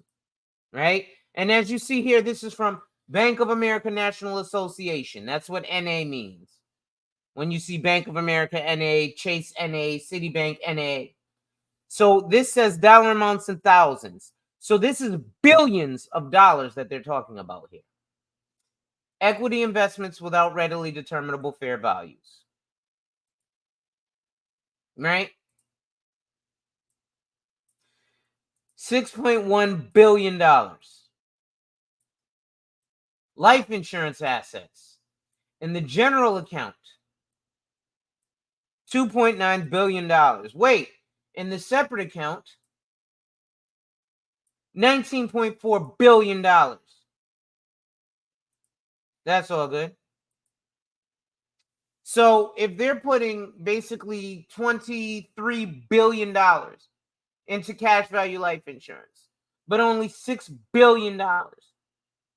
right? And as you see here, this is from Bank of America National Association. That's what NA means. When you see Bank of America NA, Chase NA, Citibank NA. So this says dollar amounts in thousands. So this is billions of dollars that they're talking about here. Equity investments without readily determinable fair values. Right? $6.1 billion. Life insurance assets. In the general account, $2.9 billion. Wait, in the separate account, $19.4 billion. That's all good. So if they're putting basically $23 billion into cash value life insurance, but only $6 billion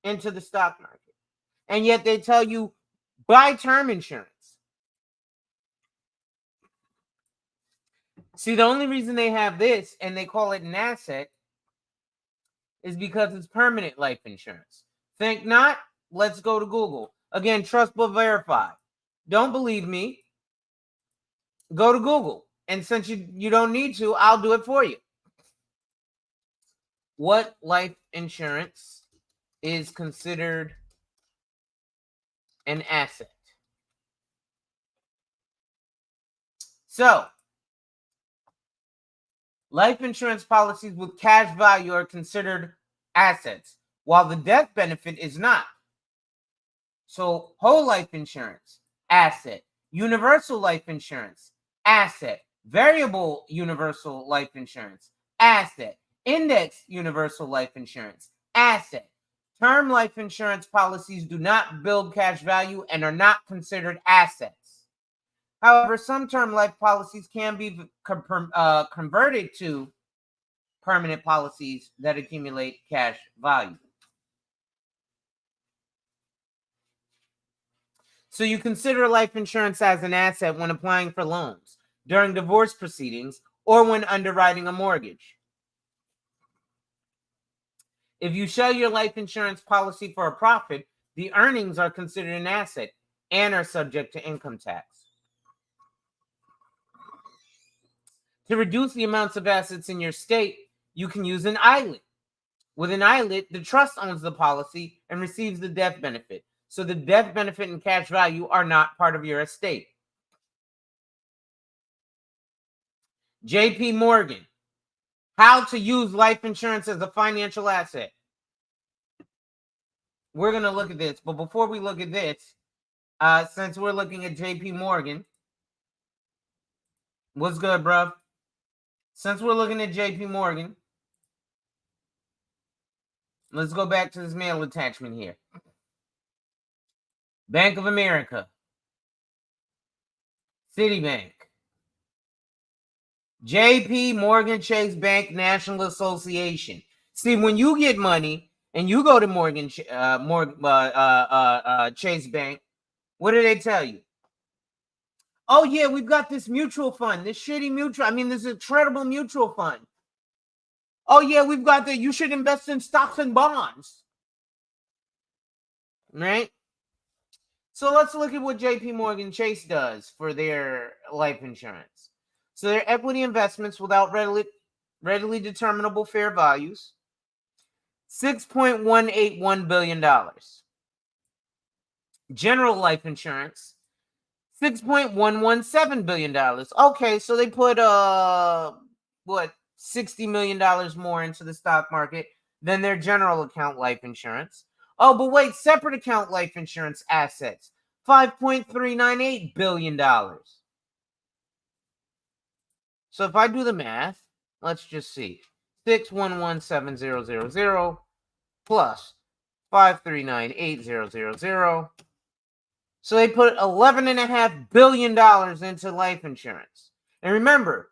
into the stock market, and yet they tell you buy term insurance. See, the only reason they have this and they call it an asset is because it's permanent life insurance. Think not? Let's go to Google. Again, trust but verify. Don't believe me? Go to Google. And since you don't need to, I'll do it for you. What life insurance is considered an asset? So, life insurance policies with cash value are considered assets, while the death benefit is not. So, whole life insurance, asset. Universal life insurance, asset. Variable universal life insurance, asset. Index universal life insurance, asset. Term life insurance policies do not build cash value and are not considered assets. However, some term life policies can be converted to permanent policies that accumulate cash value. So you consider life insurance as an asset when applying for loans, during divorce proceedings, or when underwriting a mortgage. If you sell your life insurance policy for a profit, the earnings are considered an asset and are subject to income tax. To reduce the amounts of assets in your state, you can use an ILIT. With an ILIT, the trust owns the policy and receives the death benefit. So the death benefit and cash value are not part of your estate. JP Morgan, how to use life insurance as a financial asset. We're going to look at this. But before we look at this, since we're looking at JP Morgan, what's good, bro? Since we're looking at JP Morgan, let's go back to this mail attachment here. Bank of America, Citibank, JP Morgan Chase Bank National Association. See, when you get money and you go to Chase Bank, what do they tell you? Oh yeah, we've got this mutual fund, this shitty mutual. I mean, this incredible mutual fund. Oh yeah, we've got that. You should invest in stocks and bonds, right? So let's look at what JP Morgan Chase does for their life insurance. So their equity investments without readily determinable fair values, $6.181 billion. General life insurance, $6.117 billion. Okay, so they put what, $60 million more into the stock market than their general account life insurance. Oh, but wait, separate account life insurance assets, $5.398 billion. So if I do the math, let's just see. 6117000 plus 5398000. So they put $11.5 billion into life insurance. And remember,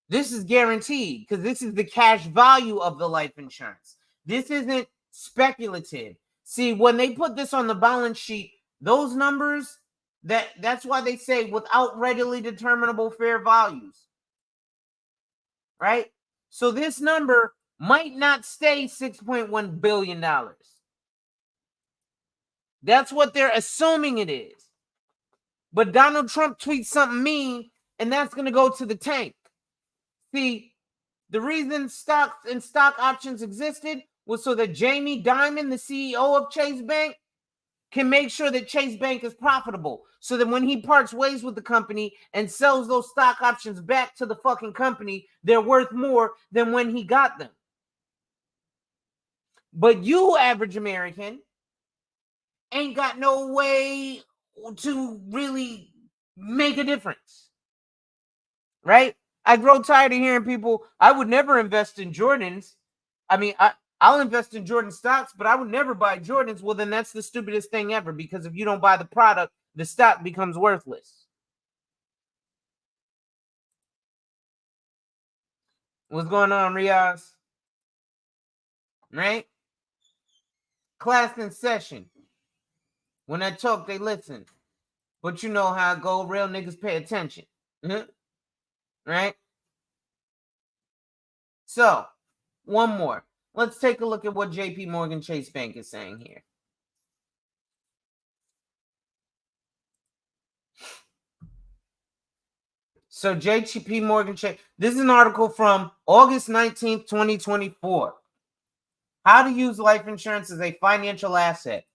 this is guaranteed because this is the cash value of the life insurance. This isn't speculative. See, when they put this on the balance sheet, those numbers, that's why they say without readily determinable fair values. Right? So this number might not stay $6.1 billion. That's what they're assuming it is. But Donald Trump tweets something mean, and that's going to go to the tank. See, the reason stocks and stock options existed was so that Jamie Dimon, the CEO of Chase Bank, can make sure that Chase Bank is profitable. So that when he parts ways with the company and sells those stock options back to the fucking company, they're worth more than when he got them. But you, average American, ain't got no way to really make a difference. Right? I grow tired of hearing people, I would never invest in Jordans. I mean, I'll invest in Jordan stocks, but I would never buy Jordans. Well, then that's the stupidest thing ever, because if you don't buy the product, the stock becomes worthless. What's going on, Riaz? Right? Class in session. When I talk, they listen. But you know how I go. Real niggas pay attention. Right? So, one more. Let's take a look at what JP Morgan Chase Bank is saying here. So JP Morgan Chase, this is an article from August 19th, 2024. How to use life insurance as a financial asset.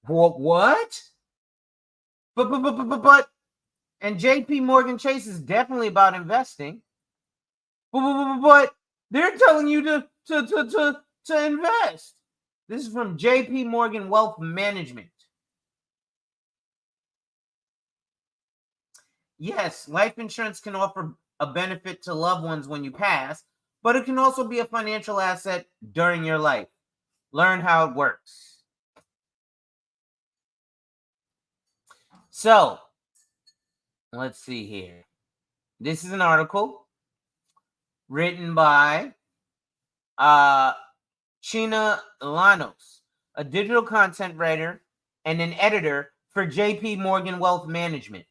What? But, and JP Morgan Chase is definitely about investing. But they're telling you to invest. This is from JP Morgan Wealth Management. Yes, life insurance can offer a benefit to loved ones when you pass, but it can also be a financial asset during your life. Learn how it works. So, let's see here. This is an article written by China Lanos, a digital content writer and an editor for JP Morgan Wealth Management.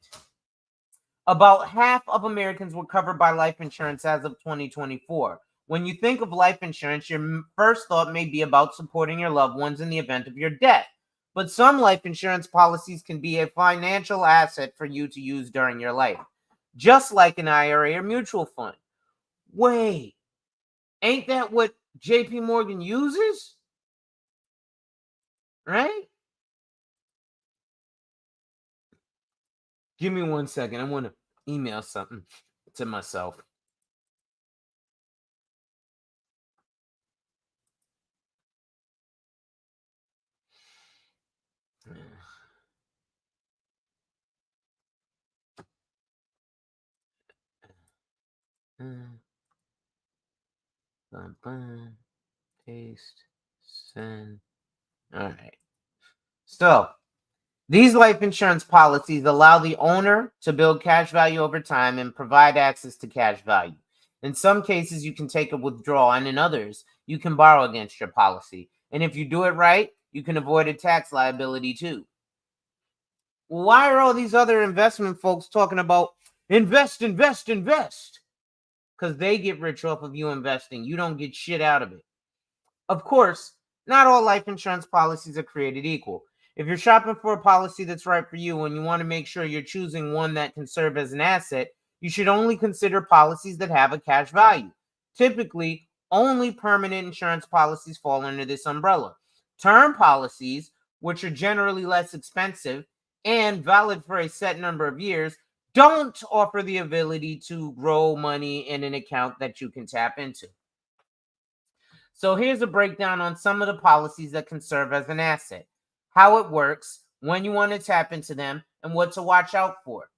About half of Americans were covered by life insurance as of 2024. When you think of life insurance, your first thought may be about supporting your loved ones in the event of your death. But some life insurance policies can be a financial asset for you to use during your life, just like an IRA or mutual fund. Wait, ain't that what JP Morgan uses? Right? Give me 1 second. I want to email something to myself. Paste, send. All right. So, these life insurance policies allow the owner to build cash value over time and provide access to cash value. In some cases, you can take a withdrawal, and in others, you can borrow against your policy. And if you do it right, you can avoid a tax liability too. Why are all these other investment folks talking about invest? Because they get rich off of you investing. You don't get shit out of it. Of course, not all life insurance policies are created equal. If you're shopping for a policy that's right for you and you want to make sure you're choosing one that can serve as an asset, you should only consider policies that have a cash value. Typically, only permanent insurance policies fall under this umbrella. Term policies, which are generally less expensive, and valid for a set number of years, don't offer the ability to grow money in an account that you can tap into. So here's a breakdown on some of the policies that can serve as an asset, how it works, when you want to tap into them, and what to watch out for.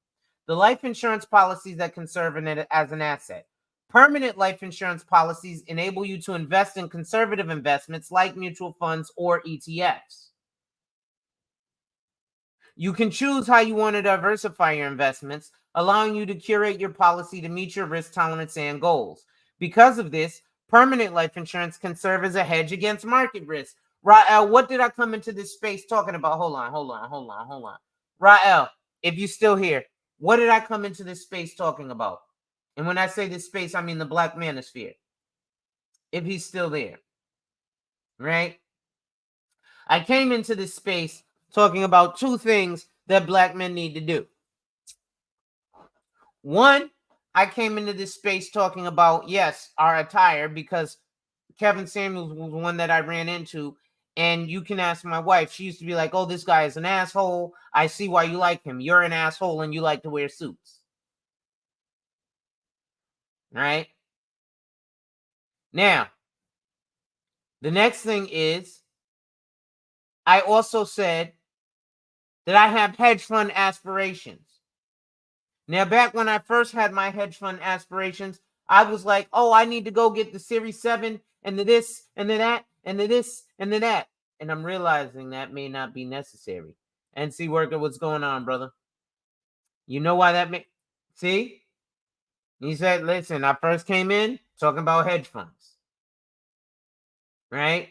The life insurance policies that can serve as an asset. Permanent life insurance policies enable you to invest in conservative investments like mutual funds or ETFs. You can choose how you want to diversify your investments, allowing you to curate your policy to meet your risk tolerance and goals. Because of this, permanent life insurance can serve as a hedge against market risk. Rael, what did I come into this space talking about? Hold on. Rael, if you're still here, what did I come into this space talking about? And when I say this space, I mean the Black Manosphere. If he's still there, right? I came into this space talking about two things that Black men need to do. One, I came into this space talking about, yes, our attire, because Kevin Samuels was one that I ran into. And you can ask my wife. She used to be like, oh, this guy is an asshole. I see why you like him. You're an asshole and you like to wear suits. Right? Now, the next thing is, I also said that I have hedge fund aspirations. Now, back when I first had my hedge fund aspirations, I was like, oh, I need to go get the Series 7 and the this and the that and the this and the that. And I'm realizing that may not be necessary. And see, Worker, what's going on, brother? You know why that may... See? He said, listen, I first came in talking about hedge funds. Right?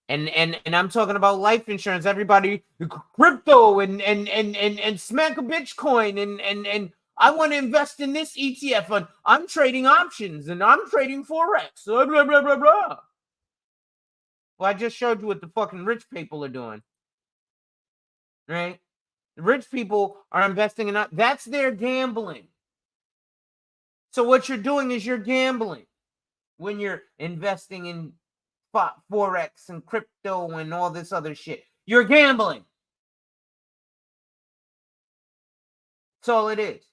And I'm talking about life insurance. Everybody, crypto and smack a Bitcoin and I want to invest in this ETF fund. I'm trading options and I'm trading Forex. Blah, blah, blah, blah, blah. Well, I just showed you what the fucking rich people are doing. Right? The rich people are investing in... That's their gambling. So what you're doing is you're gambling when you're investing in Forex and crypto and all this other shit. You're gambling. That's all it is.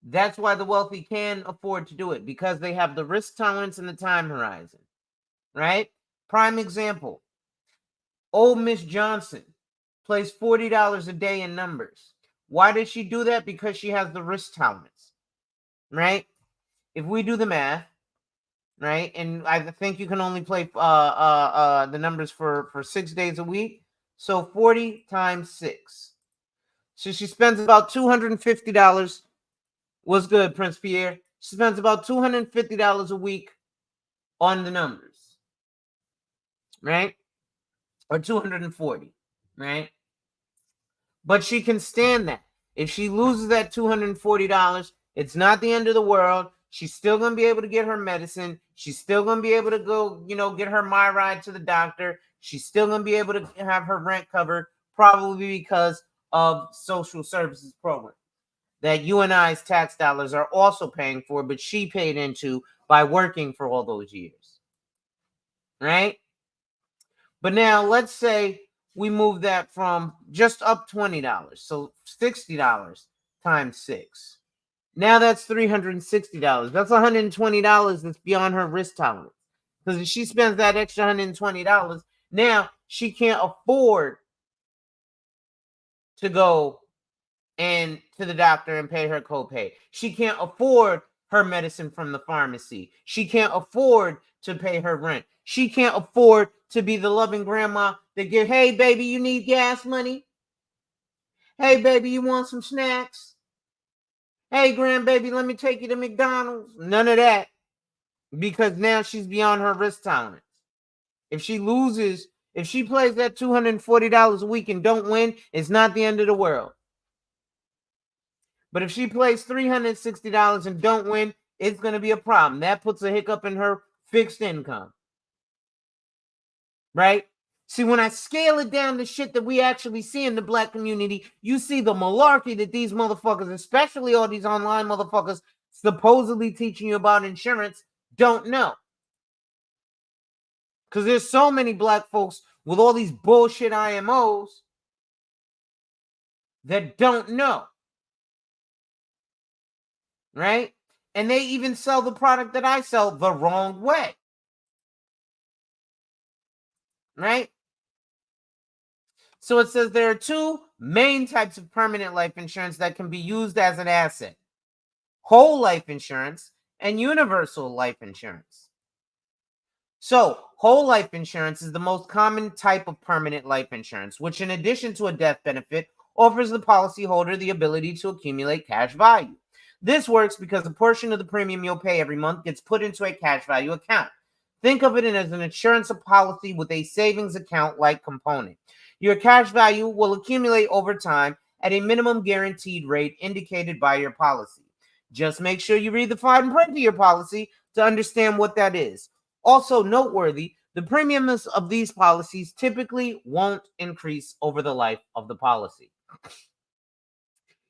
That's why the wealthy can afford to do it, because they have the risk tolerance and the time horizon, right? Prime example, old Miss Johnson plays $40 a day in numbers. Why does she do that? Because she has the risk tolerance, right? If we do the math, right, and I think you can only play the numbers for 6 days a week, so 40 times 6. So she spends about $250. What's good, Prince Pierre? She spends about $250 a week on the numbers, right? Or 240, right? But she can stand that. If she loses that $240, it's not the end of the world. She's still going to be able to get her medicine. She's still going to be able to go, get her my ride to the doctor. She's still going to be able to have her rent covered, probably because of social services program that you and I's tax dollars are also paying for, but she paid into by working for all those years, right? But now let's say we move that from just up $20, so $60 times 6. Now that's $360. That's $120 that's beyond her risk tolerance. Because if she spends that extra $120, now she can't afford to go and to the doctor and pay her copay. She can't afford her medicine from the pharmacy. She can't afford to pay her rent. She can't afford to be the loving grandma that give, hey, baby, you need gas money? Hey, baby, you want some snacks? Hey, grandbaby, let me take you to McDonald's. None of that, because now she's beyond her risk tolerance. If she plays that $240 a week and don't win, it's not the end of the world. But if she plays $360 and don't win, it's going to be a problem. That puts a hiccup in her fixed income. Right? See, when I scale it down to shit that we actually see in the Black community, you see the malarkey that these motherfuckers, especially all these online motherfuckers supposedly teaching you about insurance, don't know. Because there's so many Black folks with all these bullshit IMOs that don't know, right? And they even sell the product that I sell the wrong way, right? So it says there are two main types of permanent life insurance that can be used as an asset: whole life insurance and universal life insurance. So, whole life insurance is the most common type of permanent life insurance, which, in addition to a death benefit, offers the policyholder the ability to accumulate cash value. This works because a portion of the premium you'll pay every month gets put into a cash value account. Think of it as an insurance policy with a savings account like component. Your cash value will accumulate over time at a minimum guaranteed rate indicated by your policy. Just make sure you read the fine print of your policy to understand what that is. Also noteworthy, the premiums of these policies typically won't increase over the life of the policy.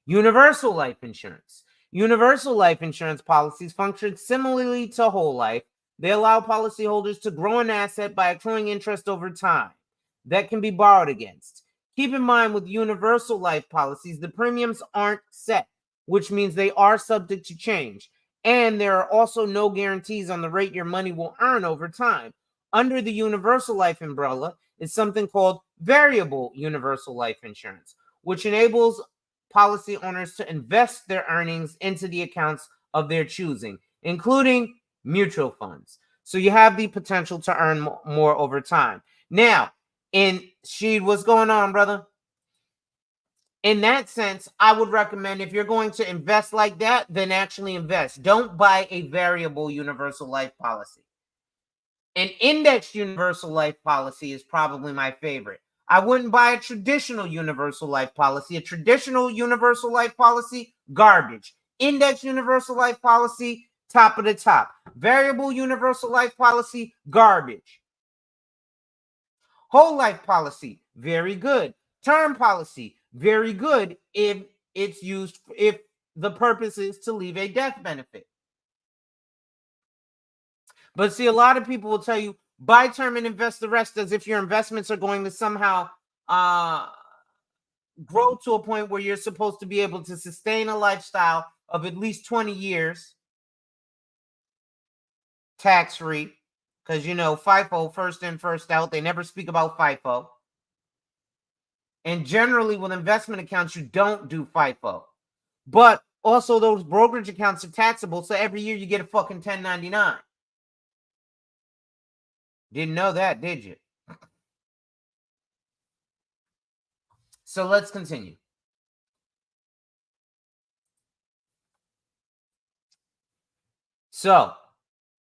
Universal life insurance. Universal life insurance policies function similarly to whole life. They allow policyholders to grow an asset by accruing interest over time that can be borrowed against. Keep in mind, with universal life policies, the premiums aren't set, which means they are subject to change. And there are also no guarantees on the rate your money will earn over time. Under the universal life umbrella is something called variable universal life insurance, which enables policy owners to invest their earnings into the accounts of their choosing, including mutual funds. So you have the potential to earn more over time. Now, Sheed, what's going on, brother? In that sense, I would recommend, if you're going to invest like that, then actually invest. Don't buy a variable universal life policy. An indexed universal life policy is probably my favorite. I wouldn't buy a traditional universal life policy. A traditional universal life policy, garbage. Indexed universal life policy, top of the top. Variable universal life policy, garbage. Whole life policy, very good. Term policy, very good if it's used, if the purpose is to leave a death benefit. But see, a lot of people will tell you, buy term and invest the rest, as if your investments are going to somehow grow to a point where you're supposed to be able to sustain a lifestyle of at least 20 years tax-free. Because, you know, FIFO, first in, first out, they never speak about FIFO. And generally with investment accounts, you don't do FIFO. But also those brokerage accounts are taxable, so every year you get a fucking 1099. Didn't know that, did you? So let's continue. So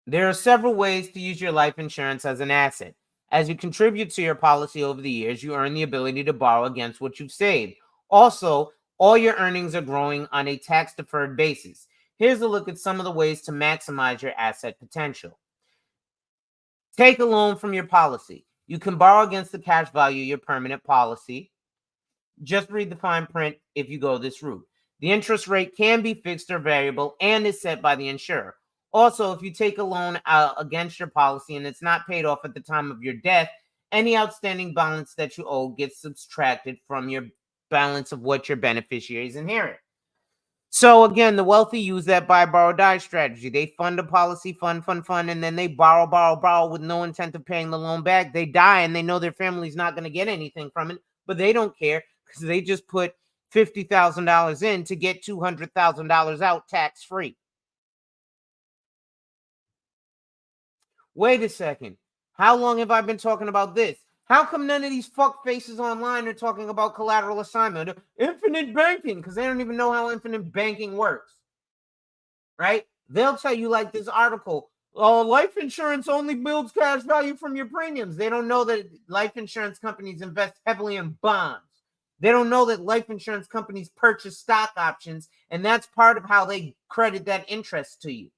there are several ways to use your life insurance as an asset. As you contribute to your policy over the years, you earn the ability to borrow against what you've saved. Also, all your earnings are growing on a tax-deferred basis. Here's a look at some of the ways to maximize your asset potential. Take a loan from your policy. You can borrow against the cash value of your permanent policy. Just read the fine print if you go this route. The interest rate can be fixed or variable and is set by the insurer. Also, if you take a loan against your policy and it's not paid off at the time of your death, any outstanding balance that you owe gets subtracted from your balance of what your beneficiaries inherit. So again, the wealthy use that buy, borrow, die strategy. They fund a policy, fund, and then they borrow with no intent of paying the loan back. They die and they know their family's not going to get anything from it, but they don't care because they just put $50,000 in to get $200,000 out tax-free. Wait a second. How long have I been talking about this? How come none of these fuck faces online are talking about collateral assignment, infinite banking, because they don't even know how infinite banking works, right? They'll tell you, like this article, life insurance only builds cash value from your premiums. They don't know that life insurance companies invest heavily in bonds. They don't know that life insurance companies purchase stock options, and that's part of how they credit that interest to you.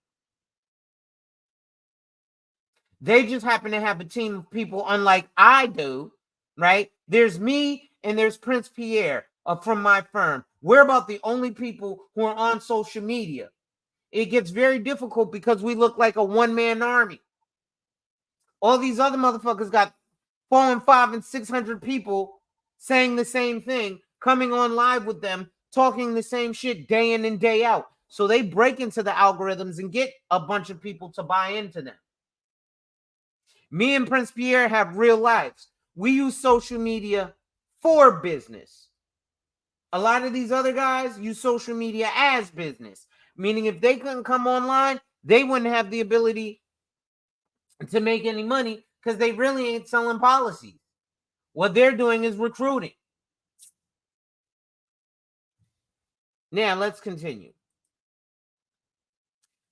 They just happen to have a team of people unlike I do, right? There's me and there's Prince Pierre from my firm. We're about the only people who are on social media. It gets very difficult because we look like a one-man army. All these other motherfuckers got following 500 and 600 people saying the same thing, coming on live with them, talking the same shit day in and day out. So they break into the algorithms and get a bunch of people to buy into them. Me and Prince Pierre have real lives. We use social media for business. A lot of these other guys use social media as business, meaning if they couldn't come online, they wouldn't have the ability to make any money because they really ain't selling policies. What they're doing is recruiting. Now, let's continue.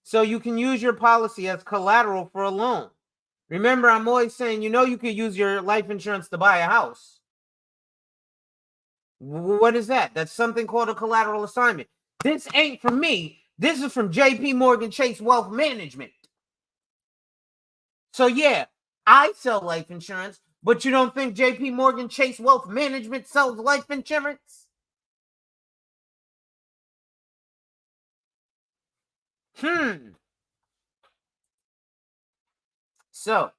So you can use your policy as collateral for a loan. Remember, I'm always saying, you could use your life insurance to buy a house. What is that? That's something called a collateral assignment. This ain't from me. This is from JP Morgan Chase Wealth Management. So yeah, I sell life insurance, but you don't think JP Morgan Chase Wealth Management sells life insurance? So,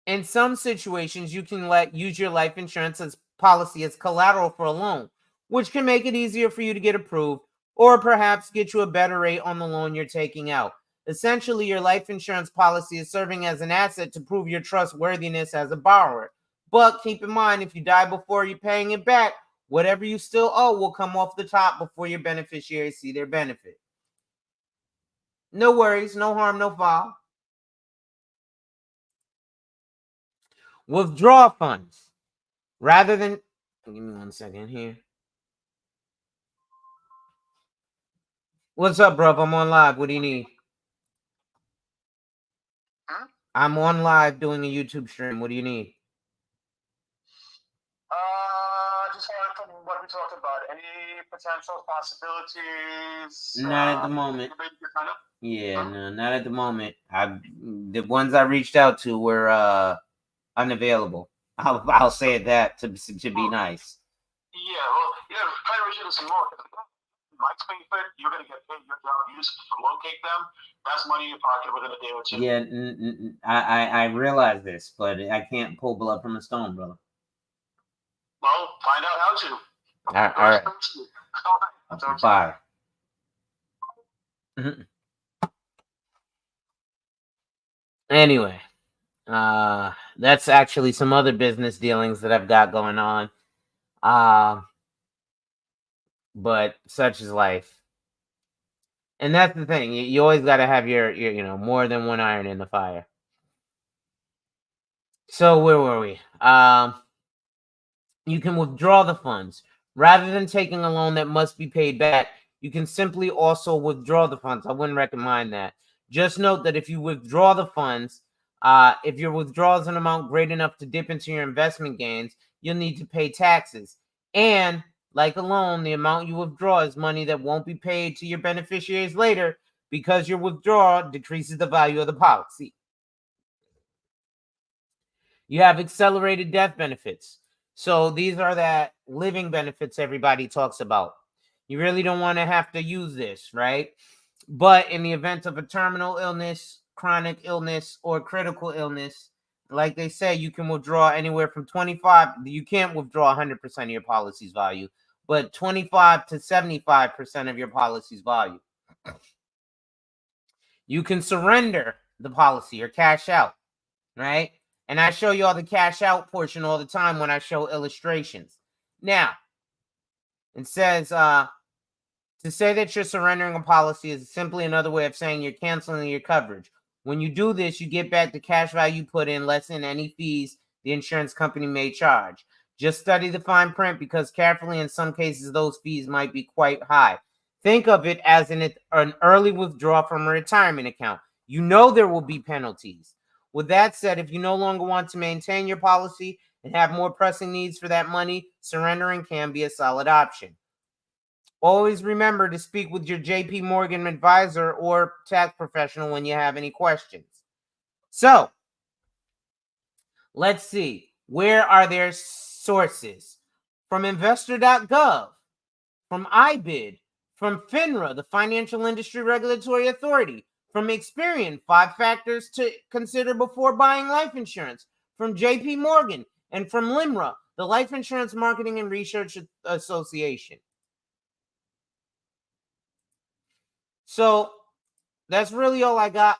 in some situations, you can use your life insurance as policy as collateral for a loan, which can make it easier for you to get approved or perhaps get you a better rate on the loan you're taking out. Essentially, your life insurance policy is serving as an asset to prove your trustworthiness as a borrower. But keep in mind, if you die before you're paying it back, whatever you still owe will come off the top before your beneficiaries see their benefit. No worries, no harm, no foul. Withdraw funds. Rather than, give me 1 second here. What's up, bro? I'm on live. What do you need? Huh? I'm on live doing a YouTube stream. What do you need? Just wanted from what we talked about. Any potential possibilities? Not at the moment. Kind of? Yeah, no, not at the moment. The ones I reached out to were unavailable. I'll say that to be nice. Yeah, well, try to reach into some more. Mike's being fit, you're going to get paid your job use to locate them. That's money in your pocket within a day or two. Yeah, I realize this, but I can't pull blood from a stone, brother. Well, find out how to. All right. Bye. Anyway, that's actually some other business dealings that I've got going on. But such is life. And that's the thing. You always got to have your more than one iron in the fire. So where were we? You can withdraw the funds. Rather than taking a loan that must be paid back, you can simply also withdraw the funds. I wouldn't recommend that. Just note that if you withdraw the funds, if your withdrawal is an amount great enough to dip into your investment gains, you'll need to pay taxes. And like a loan, the amount you withdraw is money that won't be paid to your beneficiaries later because your withdrawal decreases the value of the policy. You have accelerated death benefits. So these are that living benefits everybody talks about. You really don't want to have to use this, right? But in the event of a terminal illness, chronic illness, or critical illness, like they say, you can withdraw anywhere from 25. You can't withdraw 100% of your policy's value, but 25 to 75% of your policy's value. You can surrender the policy or cash out, right? And I show you all the cash out portion all the time when I show illustrations. Now, it says to say that you're surrendering a policy is simply another way of saying you're canceling your coverage. When you do this, you get back the cash value you put in, less than any fees the insurance company may charge. Just study the fine print because carefully, in some cases, those fees might be quite high. Think of it as an early withdrawal from a retirement account. You know there will be penalties. With that said, if you no longer want to maintain your policy and have more pressing needs for that money, surrendering can be a solid option. Always remember to speak with your JP Morgan advisor or tax professional when you have any questions. So, let's see. Where are their sources? From investor.gov, from IBID, from FINRA, the Financial Industry Regulatory Authority, from Experian, 5 factors to consider before buying life insurance, from JP Morgan and from LIMRA, the Life Insurance Marketing and Research Association. So that's really all I got,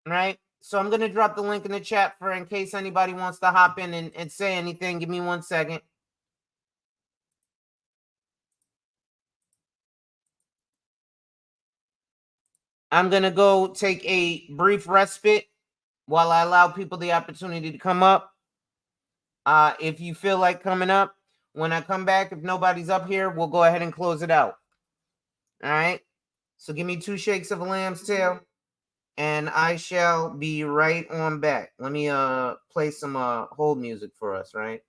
right? So I'm going to drop the link in the chat for in case anybody wants to hop in and say anything. Give me 1 second. I'm going to go take a brief respite while I allow people the opportunity to come up. If you feel like coming up, when I come back, if nobody's up here, we'll go ahead and close it out. All right? So give me 2 shakes of a lamb's tail, and I shall be right on back. Let me play some hold music for us, right?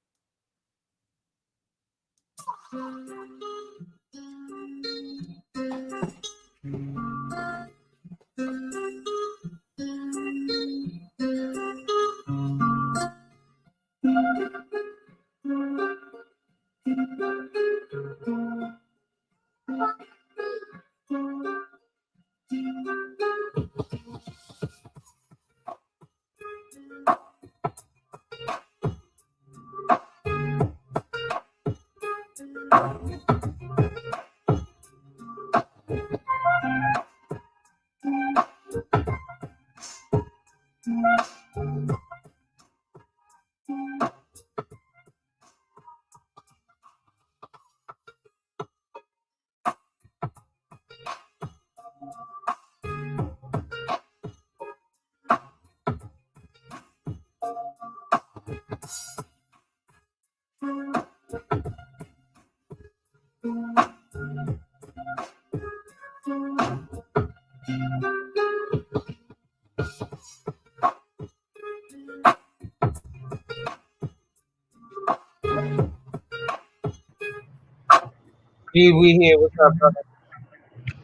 We here. What's up, brother?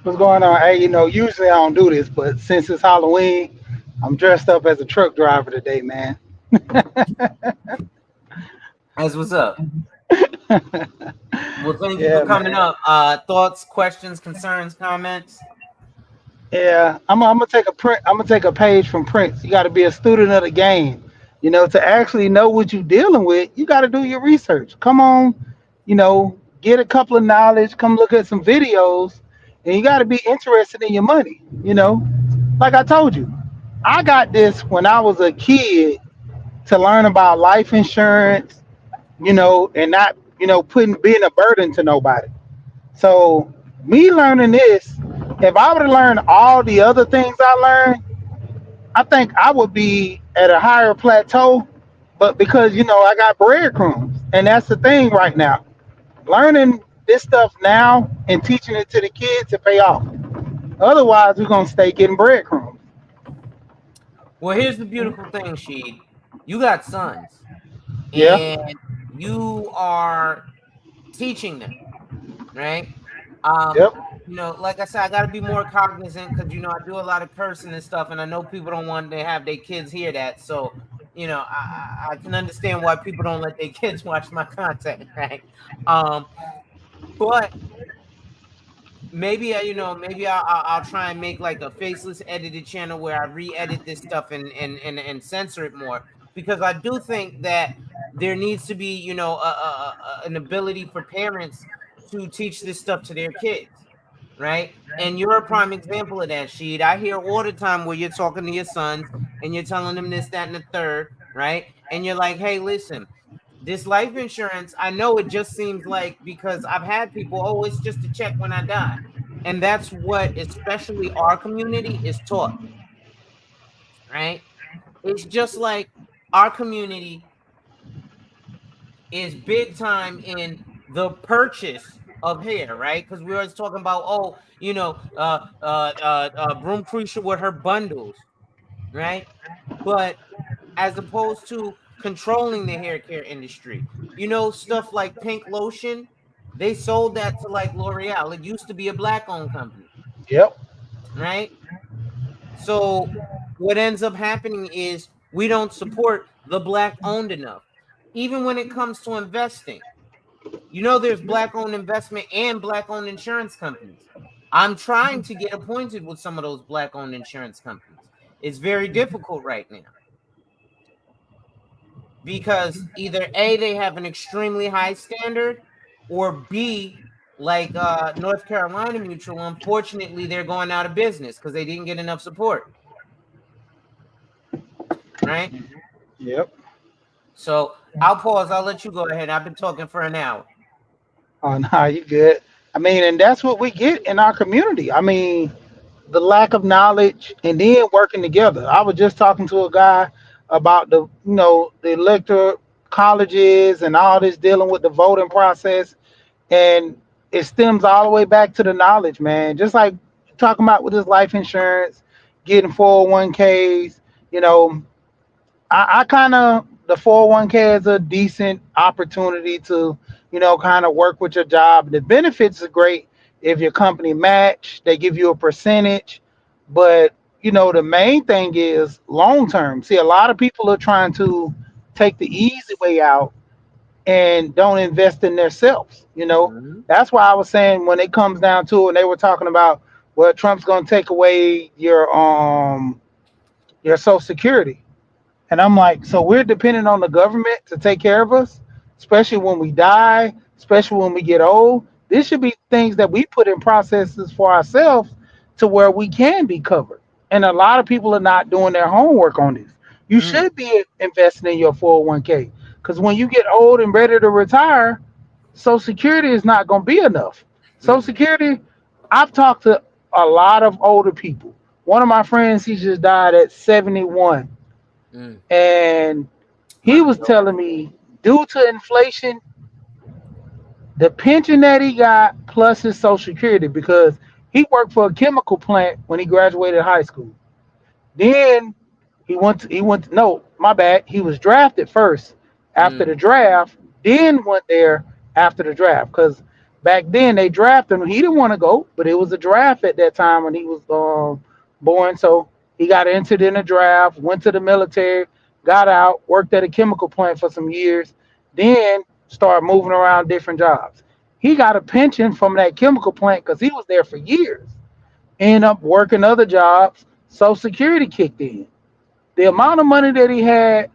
What's going on? Hey, usually I don't do this, but since it's Halloween, I'm dressed up as a truck driver today, man. As what's up? Well, thank you for Yeah, coming man. up. Thoughts, questions, concerns, comments? Yeah, I'm gonna take a print. I'm gonna take a page from Prince. You got to be a student of the game. To actually know what you're dealing with, you got to do your research. Come on, get a couple of knowledge. Come look at some videos, and you got to be interested in your money. Like I told you, I got this when I was a kid to learn about life insurance, and not, putting being a burden to nobody. So me learning this, if I would have learned all the other things I learned, I think I would be at a higher plateau. But because I got breadcrumbs, and that's the thing right now. Learning this stuff now and teaching it to the kids to pay off. Otherwise, we're gonna stay getting breadcrumbs. Well, here's the beautiful thing, Sheed. You got sons, Yeah. and you are teaching them, right? Yep. Like I said, I got to be more cognizant because I do a lot of cursing and stuff, and I know people don't want to have their kids hear that. So, I can understand why people don't let their kids watch my content, right? But maybe maybe I'll try and make like a faceless edited channel where I re-edit this stuff and censor it more, because I do think that there needs to be an ability for parents to teach this stuff to their kids, right? And you're a prime example of that, Sheed. I hear all the time where you're talking to your sons and you're telling them this, that, and the third, right? And you're like, hey, listen, this life insurance, I know it just seems like, because I've had people, oh, it's just a check when I die. And that's what especially our community is taught, right? It's just like our community is big time in the purchase of hair, right? Because we're always talking about, oh, Broom Crucial with her bundles, right? But as opposed to controlling the hair care industry, stuff like Pink Lotion, they sold that to like L'Oreal. It used to be a black-owned company, Yep. right? So what ends up happening is we don't support the black-owned enough, even when it comes to investing. There's black-owned investment and black-owned insurance companies. I'm trying to get appointed with some of those black-owned insurance companies. It's very difficult right now. because either A, they have an extremely high standard, or B, like North Carolina Mutual, unfortunately, they're going out of business because they didn't get enough support, right? Yep. So I'll pause. I'll let you go ahead. I've been talking for an hour. Oh, no, you good. I mean, and that's what we get in our community. I mean, the lack of knowledge and then working together. I was just talking to a guy about the electoral colleges and all this dealing with the voting process, and it stems all the way back to the knowledge, man. Just like talking about with this life insurance, getting 401ks, you know, I kind of the 401k is a decent opportunity to, kind of work with your job. The benefits are great if your company match, they give you a percentage, but the main thing is long term. See, a lot of people are trying to take the easy way out and don't invest in themselves. Mhm. That's why I was saying when it comes down to it, and they were talking about, well, Trump's going to take away your Social Security. And I'm like, so we're dependent on the government to take care of us, especially when we die, especially when we get old. This should be things that we put in processes for ourselves to where we can be covered. And a lot of people are not doing their homework on this. You Mm, should be investing in your 401k because when you get old and ready to retire, Social Security is not going to be enough. Social mm, Security, I've talked to a lot of older people. One of my friends, he just died at 71, mm. and My he was condolences. telling me due to inflation, the pension that he got plus his social security, because he worked for a chemical plant when he graduated high school. Then no, my bad. He was drafted first after Mm, the draft, then went there after the draft. Because back then they drafted him. He didn't want to go, but it was a draft at that time when he was born. So he got entered in a draft, went to the military, got out, worked at a chemical plant for some years, then started moving around different jobs. He got a pension from that chemical plant because he was there for years. Ended up working other jobs. Social Security kicked in. The mm. amount of money that he had,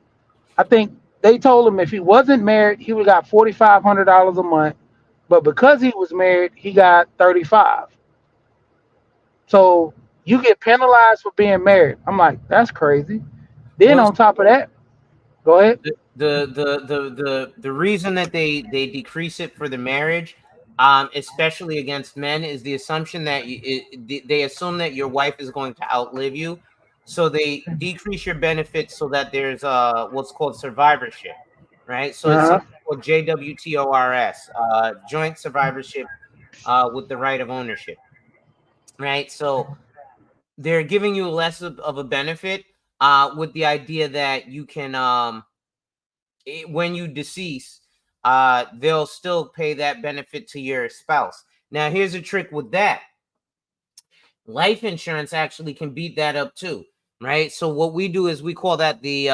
I think they told him if he wasn't married, he would have got $4,500 a month. But because he was married, he got 35. So you get penalized for being married. I'm like, that's crazy. Then Well, on top of that, go ahead. the reason that they decrease it for the marriage, especially against men, is the assumption that they assume that your wife is going to outlive you, so they decrease your benefits so that there's what's called survivorship, right? So it's Uh huh. something called JWTORS, joint survivorship, with the right of ownership, right? So they're giving you less of a benefit, with the idea that you can when you decease, they'll still pay that benefit to your spouse. Now, here's a trick with that. Life insurance actually can beat that up too, right? So what we do is we call that the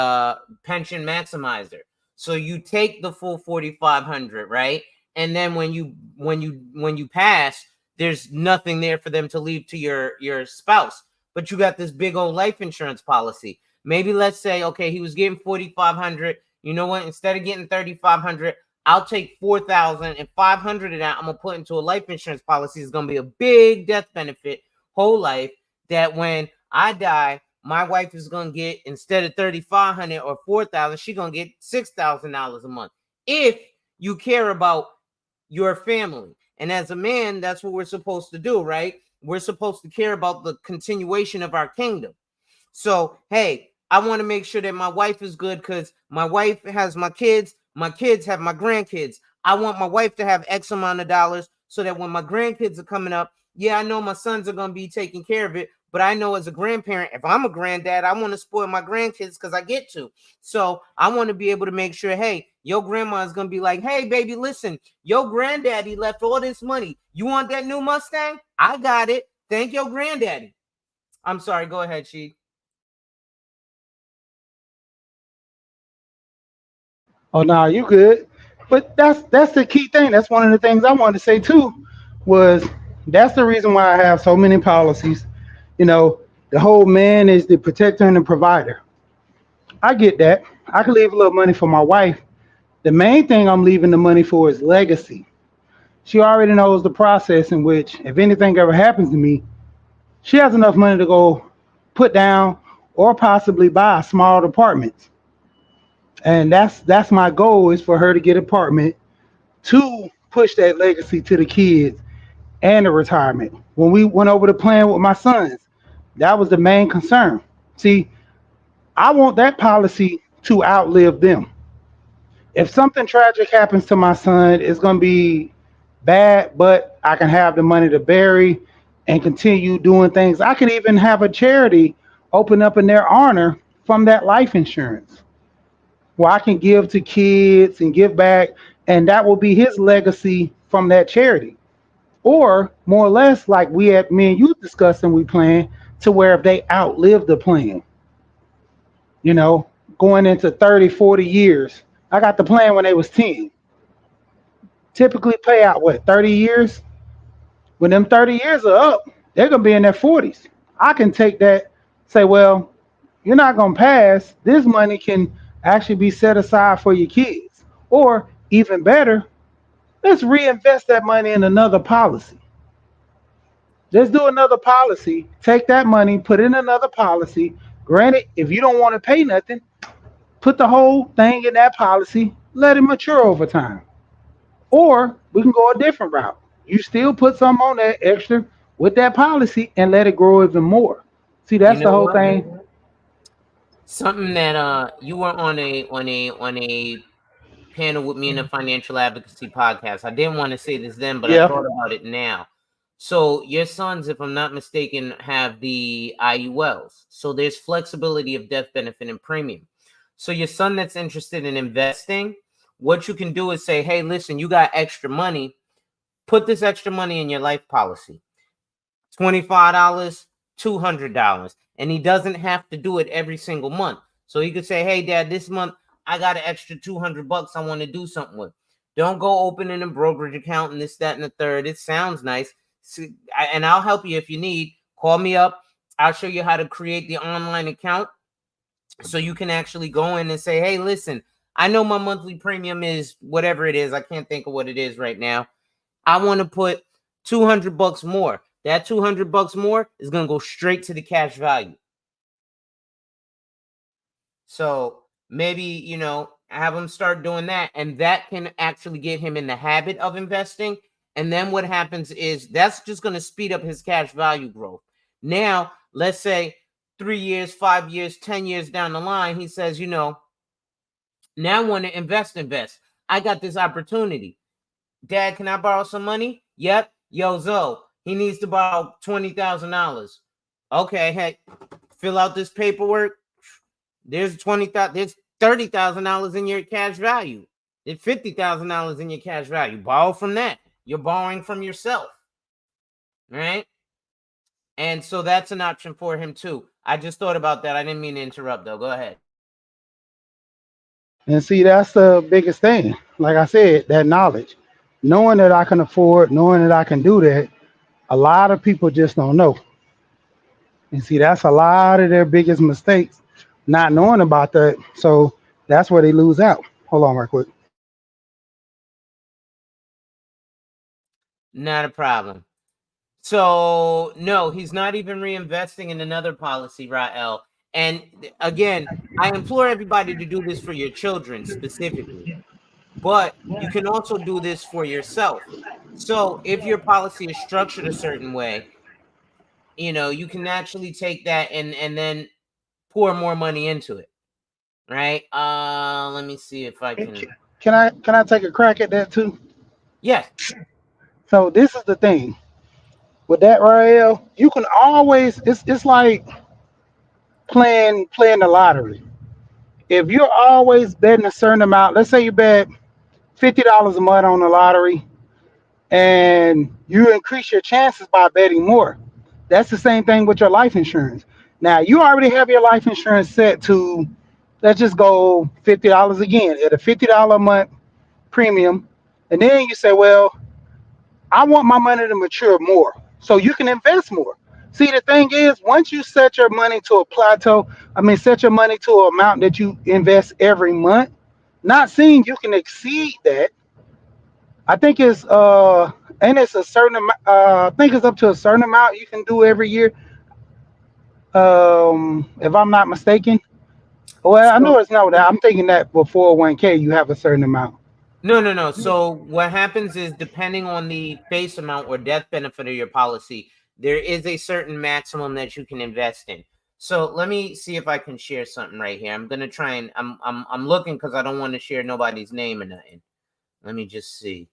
pension maximizer. So you take the full 4,500, right? And then when you pass, there's nothing there for them to leave to your spouse. But you got this big old life insurance policy. Maybe let's say, okay, he was getting 4,500. You know what? Instead of getting 3,500, I'll take 4,500 of that. I'm gonna put into a life insurance policy. It's gonna be a big death benefit whole life, that when I die, my wife is gonna get, instead of 3,500 or 4,000, she's gonna get $6,000 a month. If you care about your family. And as a man, that's what we're supposed to do, right? We're supposed to care about the continuation of our kingdom. So, hey, I want to make sure that my wife is good because my wife has my kids have my grandkids. I want my wife to have X amount of dollars so that when my grandkids are coming up, yeah, I know my sons are going to be taking care of it. But I know as a grandparent, if I'm a granddad, I want to spoil my grandkids because I get to. So I want to be able to make sure, hey, your grandma is going to be like, hey, baby, listen, your granddaddy left all this money. You want that new Mustang? I got it. Thank your granddaddy. I'm sorry. Go ahead, she. Oh no, you good. But that's the key thing. That's one of the things I wanted to say too, was that's the reason why I have so many policies. You know, the whole man is the protector and the provider. I get that. I could leave a little money for my wife. The main thing I'm leaving the money for is legacy. She already knows the process in which if anything ever happens to me, she has enough money to go put down or possibly buy small apartments. And that's my goal is for her to get an apartment to push that legacy to the kids and the retirement. When we went over the plan with my sons, that was the main concern. See, I want that policy to outlive them. If something tragic happens to my son, it's going to be bad, but I can have the money to bury and continue doing things. I could even have a charity open up in their honor from that life insurance where I can give to kids and give back, and that will be his legacy from that charity. Or more or less, like we had me and you discussing, we plan to where if they outlive the plan, you know, going into 30, 40 years. I got the plan when they was 10. Typically pay out what, 30 years? When them 30 years are up, they're gonna be in their 40s. I can take that, say, well, you're not gonna pass. This money can actually be set aside for your kids. Or even better, let's reinvest that money in another policy. Let's do another policy. Take that money, put in another policy. Granted, if you don't want to pay nothing, put the whole thing in that policy, let it mature over time. Or we can go a different route. You still put some on that extra with that policy and let it grow even more. See, You that's the know whole what? thing. Something that you were on a panel with me in a financial advocacy podcast. I didn't want to say this then, but I Yeah. thought about it now. So your sons, if I'm not mistaken, have the IULs. So there's flexibility of death benefit and premium. So your son that's interested in investing, what you can do is say, hey, listen, you got extra money. Put this extra money in your life policy. $25, $200. And he doesn't have to do it every single month. So he could say, hey, Dad, this month I got an extra $200 I want to do something with. Don't go opening a brokerage account and this, that, and the third. It sounds nice. And I'll help you if you need. Call me up. I'll show you how to create the online account so you can actually go in and say, hey, listen, I know my monthly premium is whatever it is. I can't think of what it is right now. I want to put $200 more. That $200 more is going to go straight to the cash value. So maybe, have him start doing that. And that can actually get him in the habit of investing. And then what happens is that's just going to speed up his cash value growth. Now, let's say 3 years, 5 years, 10 years down the line, he says, now I want to invest. I got this opportunity. Dad, can I borrow some money? Yep. Yo, Zoe, he needs to borrow $20,000. Okay, hey, fill out this paperwork. There's there's $30,000 in your cash value. There's $50,000 in your cash value. Borrow from that. You're borrowing from yourself, right? And so that's an option for him too. I just thought about that. I didn't mean to interrupt though. Go ahead. And see, that's the biggest thing. Like I said, that knowledge. Knowing that I can afford, knowing that I can do that, a lot of people just don't know. And see, that's a lot of their biggest mistakes, not knowing about that. So that's where they lose out. Hold on, right quick. Not a problem. So no, he's not even reinvesting in another policy, Rael. And again, I implore everybody to do this for your children specifically, but you can also do this for yourself. So if your policy is structured a certain way, you can actually take that and then pour more money into it, right? Let me see if I can. Can I take a crack at that too? Yes. So this is the thing with that, Rael. You can always it's like playing the lottery. If you're always betting a certain amount, let's say you bet $50 a month on the lottery, and you increase your chances by betting more. That's the same thing with your life insurance. Now you already have your life insurance set to, let's just go $50 again at a $50 a month premium, and then you say, well, I want my money to mature more, so you can invest more. See, the thing is, once you set your money to a plateau, I mean, set your money to an amount that you invest every month, not saying you can exceed that. I think and it's a certain amount, I think it's up to a certain amount you can do every year. If I'm not mistaken. Well, I know So it's not that. I'm thinking that before 1K, you have a certain amount. no. So what happens is, depending on the face amount or death benefit of your policy, there is a certain maximum that you can invest in. So let me see if I can share something right here. I'm gonna try and I'm looking because I don't want to share nobody's name or nothing. Let me just see.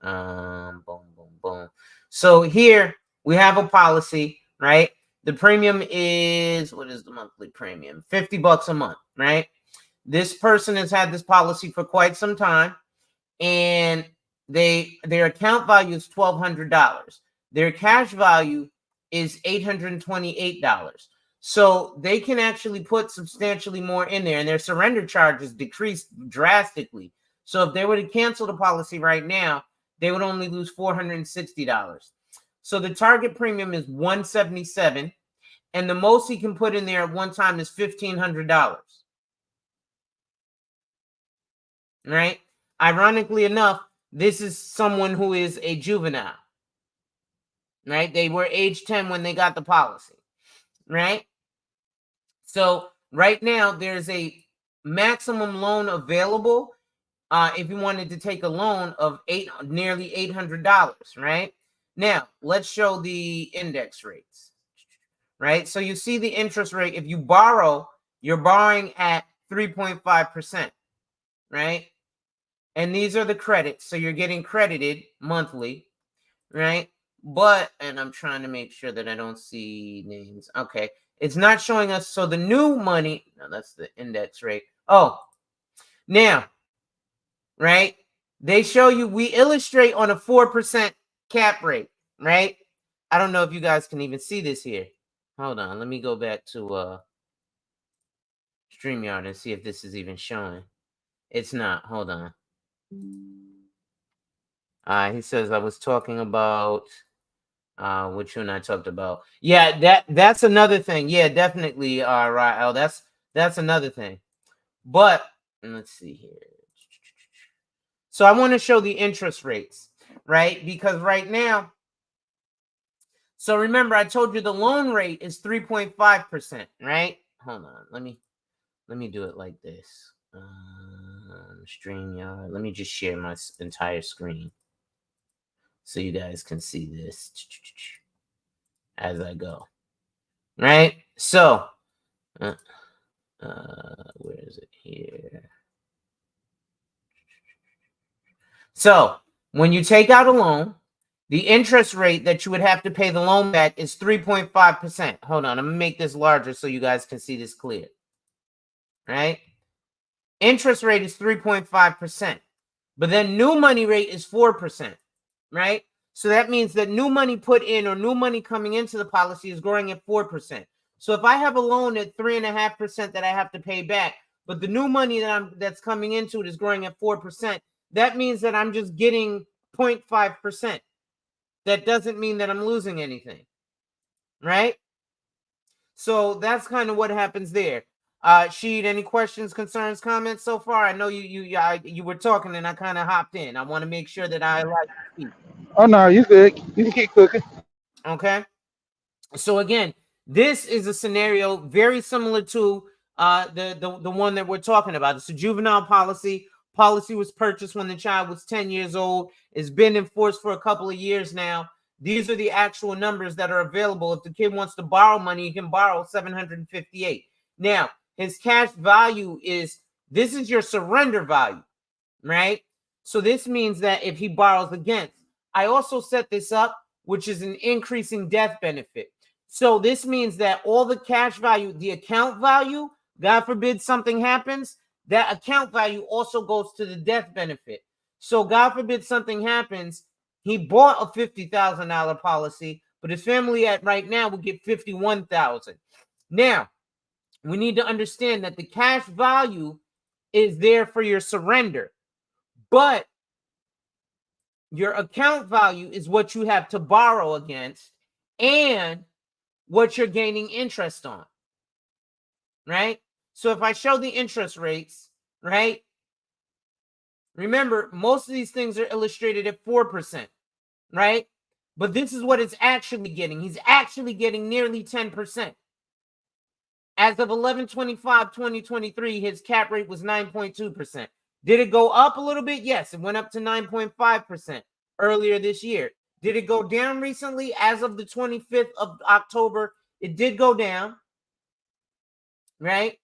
Boom, boom, boom. So here we have a policy, right? The premium is, what is the monthly premium? $50 a month, right? This person has had this policy for quite some time, and their account value is $1,200. Their cash value is $828. So they can actually put substantially more in there, and their surrender charges decreased drastically. So if they were to cancel the policy right now, they would only lose $460. So the target premium is $177, and the most he can put in there at one time is $1,500. Right? Ironically enough, this is someone who is a juvenile. Right? They were age 10 when they got the policy. Right? So right now there's a maximum loan available if you wanted to take a loan of nearly $800, right? Now, let's show the index rates, right? So you see the interest rate. If you borrow, you're borrowing at 3.5%, right? And these are the credits. So you're getting credited monthly, right? And I'm trying to make sure that I don't see names. Okay. It's not showing us. So the new money, no, that's the index rate. Oh, now, right? They show you, we illustrate on a 4% cap rate, right? I don't know if you guys can even see this here. Hold on. Let me go back to StreamYard and see if this is even showing. It's not. Hold on. He says I was talking about which one I talked about. Yeah, that's another thing. Yeah, definitely, Rael. That's another thing. But let's see here. So I want to show the interest rates, right? Because right now, so remember, I told you the loan rate is 3.5%, right? Hold on, let me do it like this. StreamYard. Let me just share my entire screen so you guys can see this as I go. Right? So, where is it here? So, when you take out a loan, the interest rate that you would have to pay the loan back is 3.5%. Hold on, I'm going to make this larger so you guys can see this clear. Right? Interest rate is 3.5%. But then new money rate is 4%. Right? So that means that new money put in or new money coming into the policy is growing at 4%. So if I have a loan at 3.5% that I have to pay back, but the new money that's coming into it is growing at 4%, that means that I'm just getting 0.5%. That doesn't mean that I'm losing anything, right? So that's kind of what happens there. Sheed, any questions, concerns, comments so far? I know you were talking and I kind of hopped in. I want to make sure that I like to speak. Oh no, you good. You can keep cooking. Okay. So again, this is a scenario very similar to the one that we're talking about. It's a juvenile policy. Policy was purchased when the child was 10 years old. It's been enforced for a couple of years now. These are the actual numbers that are available. If the kid wants to borrow money, he can borrow 758. Now, his cash value this is your surrender value, right? So this means that if he borrows against, I also set this up, which is an increasing death benefit. So this means that all the cash value, the account value, God forbid something happens, that account value also goes to the death benefit. So God forbid something happens, he bought a $50,000 policy, but his family at right now will get $51,000. Now, we need to understand that the cash value is there for your surrender, but your account value is what you have to borrow against, and what you're gaining interest on, right? So if I show the interest rates, right? Remember, most of these things are illustrated at 4%, right? But this is what it's actually getting. He's actually getting nearly 10%. As of 11/25/2023, his cap rate was 9.2%. Did it go up a little bit? Yes, it went up to 9.5% earlier this year. Did it go down recently? As of the 25th of October, it did go down, right?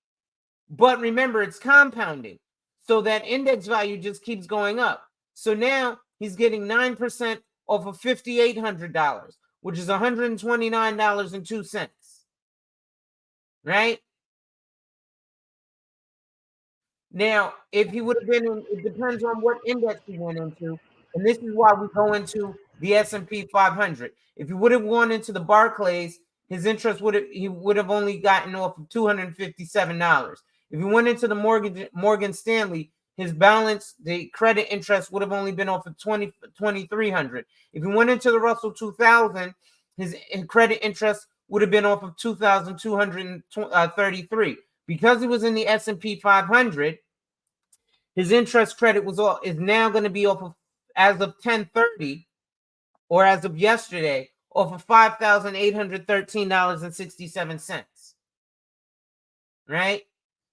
But remember, it's compounding. So that index value just keeps going up. So now he's getting 9% off of $5,800, which is $129.02, right? Now, if he would have been in, it depends on what index he went into. And this is why we go into the S&P 500. If he would have gone into the Barclays, his interest he would have only gotten off of $257. If he went into the Morgan Stanley, his balance, the credit interest would have only been off of $2,300. If he went into the Russell 2000, his credit interest would have been off of $2,233. Because he was in the S&P 500, his interest credit is now going to be off of, as of 10/30, or as of yesterday, off of $5,813.67. Right?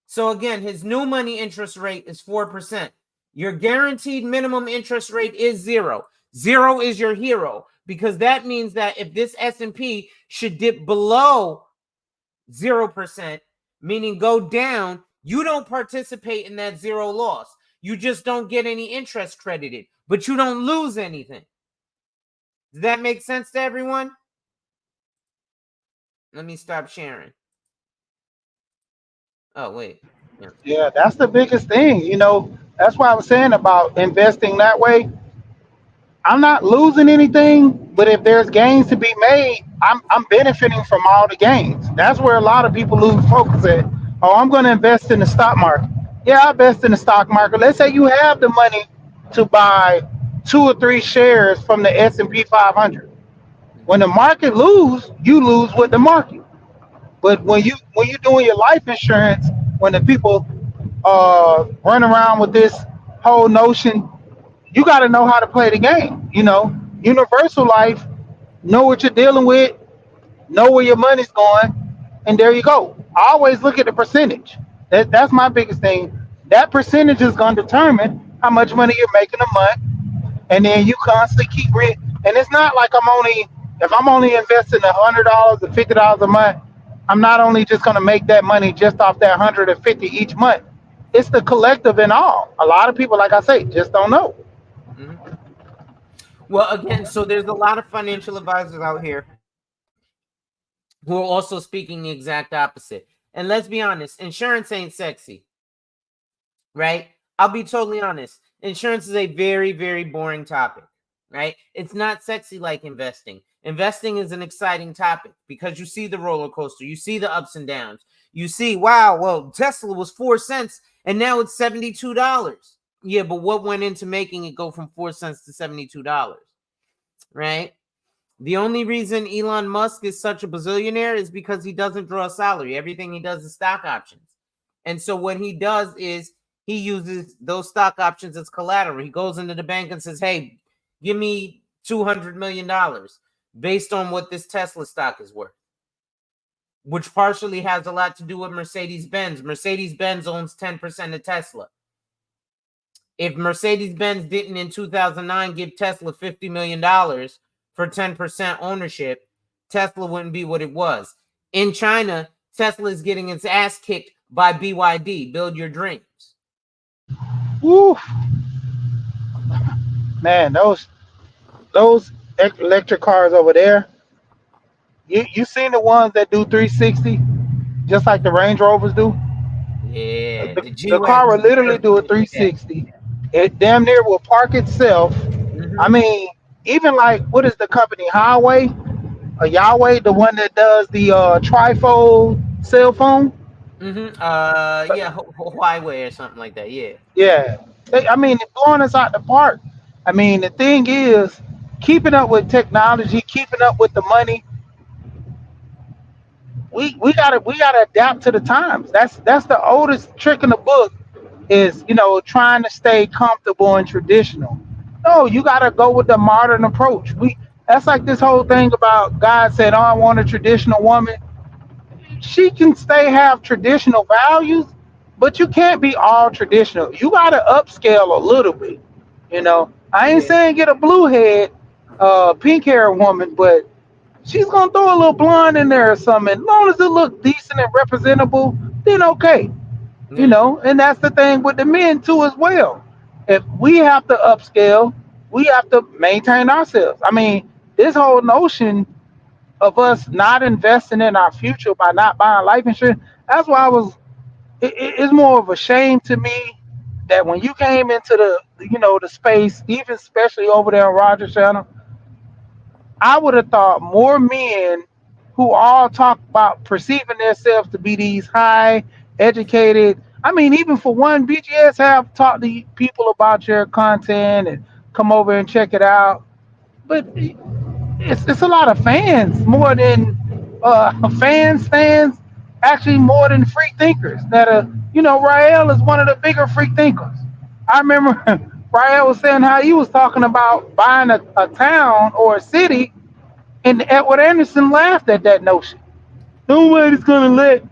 So again, his new money interest rate is 4%. Your guaranteed minimum interest rate is 0. 0 is your hero, because that means that if this S&P should dip below 0%, meaning go down, you don't participate in that 0 loss. You just don't get any interest credited, but you don't lose anything. Does that make sense to everyone? Let me stop sharing. Oh, wait. Yeah, that's the biggest thing. That's why I was saying about investing that way. I'm not losing anything, but if there's gains to be made, I'm benefiting from all the gains. That's where a lot of people lose focus at. Oh, I'm going to invest in the stock market. Yeah, I invest in the stock market. Let's say you have the money to buy 2 or 3 shares from the S&P 500. When the market lose, you lose with the market. But when you're doing your life insurance, when the people run around with this whole notion, you got to know how to play the game. Universal life, know what you're dealing with, know where your money's going, and there you go. I always look at the percentage. That's my biggest thing. That percentage is going to determine how much money you're making a month, and then you constantly keep and it's not like if I'm only investing $100 or $50 a month, I'm not only just going to make that money just off that 150 each month. It's the collective in all. A lot of people, like I say, just don't know. Mm-hmm. Well, again, so there's a lot of financial advisors out here who are also speaking the exact opposite. And let's be honest, insurance ain't sexy, right? I'll be totally honest. Insurance is a very, very boring topic, right? It's not sexy like investing. Investing is an exciting topic because you see the roller coaster, you see the ups and downs. You see, wow, well, Tesla was 4 cents and now it's $72. Yeah, but what went into making it go from 4 cents to $72, right? The only reason Elon Musk is such a bazillionaire is because he doesn't draw a salary. Everything he does is stock options. And so what he does is he uses those stock options as collateral. He goes into the bank and says, hey, give me $200 million based on what this Tesla stock is worth, which partially has a lot to do with Mercedes-Benz. Mercedes-Benz owns 10% of Tesla. If Mercedes-Benz didn't in 2009 give Tesla $50 million for 10% ownership, Tesla wouldn't be what it was. In China, Tesla is getting its ass kicked by BYD, Build Your Dreams. Woo. Man, those electric cars over there, you seen the ones that do 360, just like the Range Rovers do? Yeah, the The car will G-Wagons literally deserve to do a get that. 360. It damn near will park itself. I Mm-hmm. mean, even like, what is the company, Highway or Yahweh, the one that does the trifold cell phone? Mm-hmm. Yeah, Huawei or something like that. Yeah. Yeah, they're blowing us out the park. I mean, the thing is, keeping up with technology, keeping up with the money. we gotta adapt to the times. That's the oldest trick in the book is trying to stay comfortable and traditional. No, you gotta go with the modern approach. We That's like this whole thing about God said, "Oh, I want a traditional woman." She can stay have traditional values, but you can't be all traditional. You gotta upscale a little bit. I ain't Yeah. saying get a blue head, pink hair woman, but she's gonna throw a little blonde in there or something. As long as it look decent and representable, then okay. Yeah. And that's the thing with the men too as well. If we have to upscale, we have to maintain ourselves. I mean, this whole notion of us not investing in our future by not buying life insurance, that's why it's more of a shame to me that when you came into the space, even especially over there on Roger Channel, I would have thought more men who all talk about perceiving themselves to be these high educated. I mean, even for one, BGS have talked to people about your content and come over and check it out. But it's a lot of fans more than fans, actually more than free thinkers. That Rael is one of the bigger free thinkers. I remember Rael was saying how he was talking about buying a town or a city, and Edward Anderson laughed at that notion. Nobody's gonna let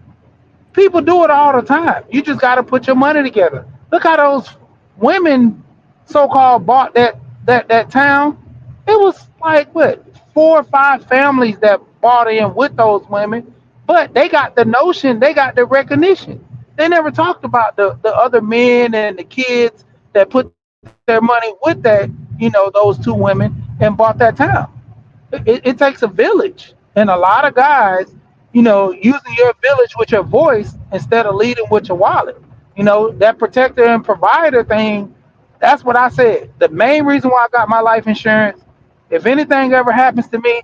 people do it all the time. You just got to put your money together. Look how those women, so-called, bought that town. It was like what 4 or 5 families that bought in with those women, but they got the notion, they got the recognition. They never talked about the other men and the kids that put their money with those 2 women and bought that town. It takes a village, and a lot of guys, using your village with your voice instead of leading with your wallet. That protector and provider thing. That's what I said. The main reason why I got my life insurance, if anything ever happens to me,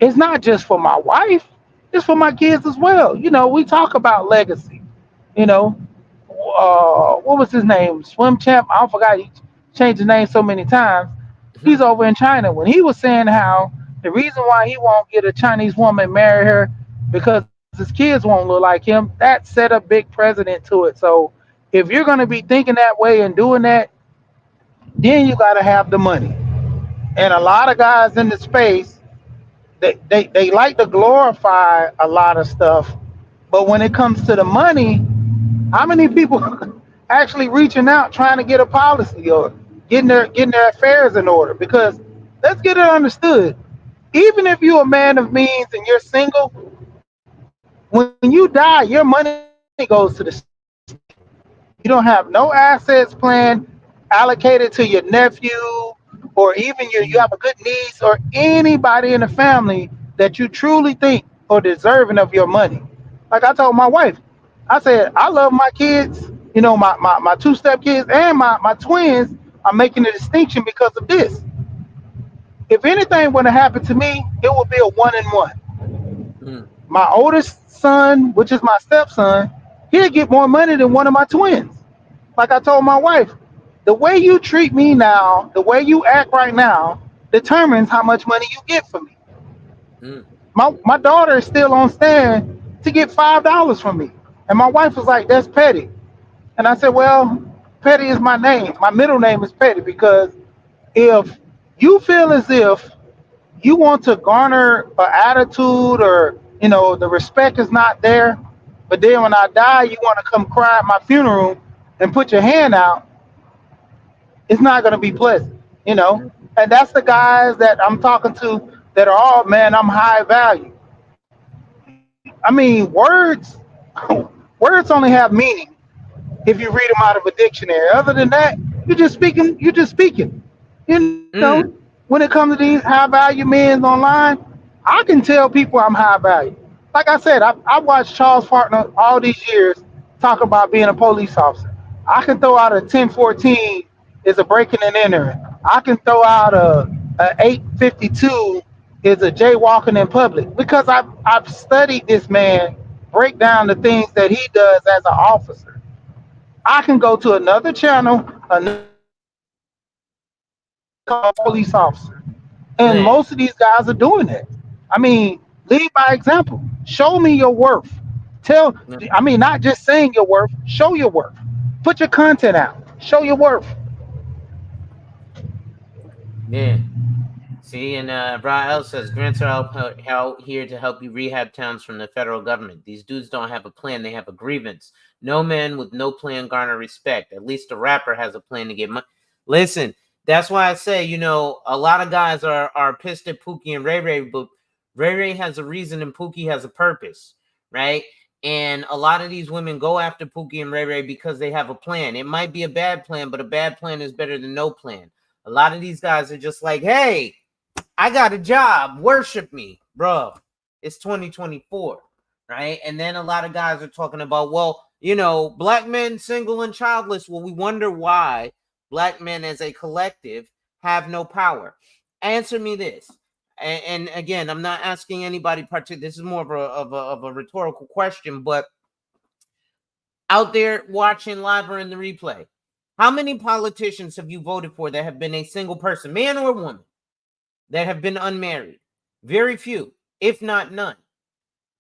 it's not just for my wife, it's for my kids as well. We talk about legacy. You know, what was his name? Swim Champ. I forgot. He changed his name so many times. He's over in China. When he was saying how the reason why he won't get a Chinese woman and marry her because his kids won't look like him, that set a big precedent to it. So if you're going to be thinking that way and doing that, then you got to have the money. And a lot of guys in the space, they like to glorify a lot of stuff, but when it comes to the money, how many people actually reaching out trying to get a policy or getting their affairs in order? Because let's get it understood. Even if you're a man of means and you're single, when you die, your money goes to the state. You don't have no assets planned allocated to your nephew, or even you have a good niece or anybody in the family that you truly think are deserving of your money. Like I told my wife, I said, I love my kids, my 2 step kids and my twins. I'm making a distinction because of this. If anything would have happened to me, it would be a 1-1. Mm. My oldest son, which is my stepson, he'll get more money than one of my twins. Like I told my wife, the way you treat me now, the way you act right now, determines how much money you get from me. Mm. My daughter is still on stand to get $5 from me. And my wife was like, that's petty. And I said, well, Petty is my name. My middle name is Petty because if you feel as if you want to garner an attitude or, the respect is not there, but then when I die, you want to come cry at my funeral and put your hand out, it's not going to be pleasant. Mm. And that's the guys that I'm talking to that are all, man, I'm high value. I mean, words only have meaning if you read them out of a dictionary. Other than that, you're just speaking. Mm. When it comes to these high value men online, I can tell people I'm high value. Like I said, I watched Charles Partner all these years talk about being a police officer. I can throw out a 1014 is a breaking and entering. I can throw out a 852 is a jaywalking in public because I've studied this man break down the things that he does as an officer. I can go to another channel, another station, and talk about being a police officer. And Man. most of these guys are doing that. I mean, Lead by example. Show me your worth. Tell, Yeah. I mean, not just saying your worth, show your worth. Put your content out. Show your worth. Yeah. See, and Rael says grants are out here to help you rehab towns from the federal government. These dudes don't have a plan; they have a grievance. No man with no plan garner respect. At least a rapper has a plan to get money. Listen, that's why I say, a lot of guys are pissed at Pookie and Ray Ray, but Ray Ray has a reason and Pookie has a purpose, right? And a lot of these women go after Pookie and Ray Ray because they have a plan. It might be a bad plan, but a bad plan is better than no plan. A lot of these guys are just like, hey, I got a job. Worship me, bro. It's 2024, right? And then a lot of guys are talking about, well, black men single and childless. Well, we wonder why black men as a collective have no power. Answer me this. And again, I'm not asking anybody particular. This is more of a rhetorical question, but out there watching live or in the replay, how many politicians have you voted for that have been a single person, man or woman, that have been unmarried? Very few, if not none,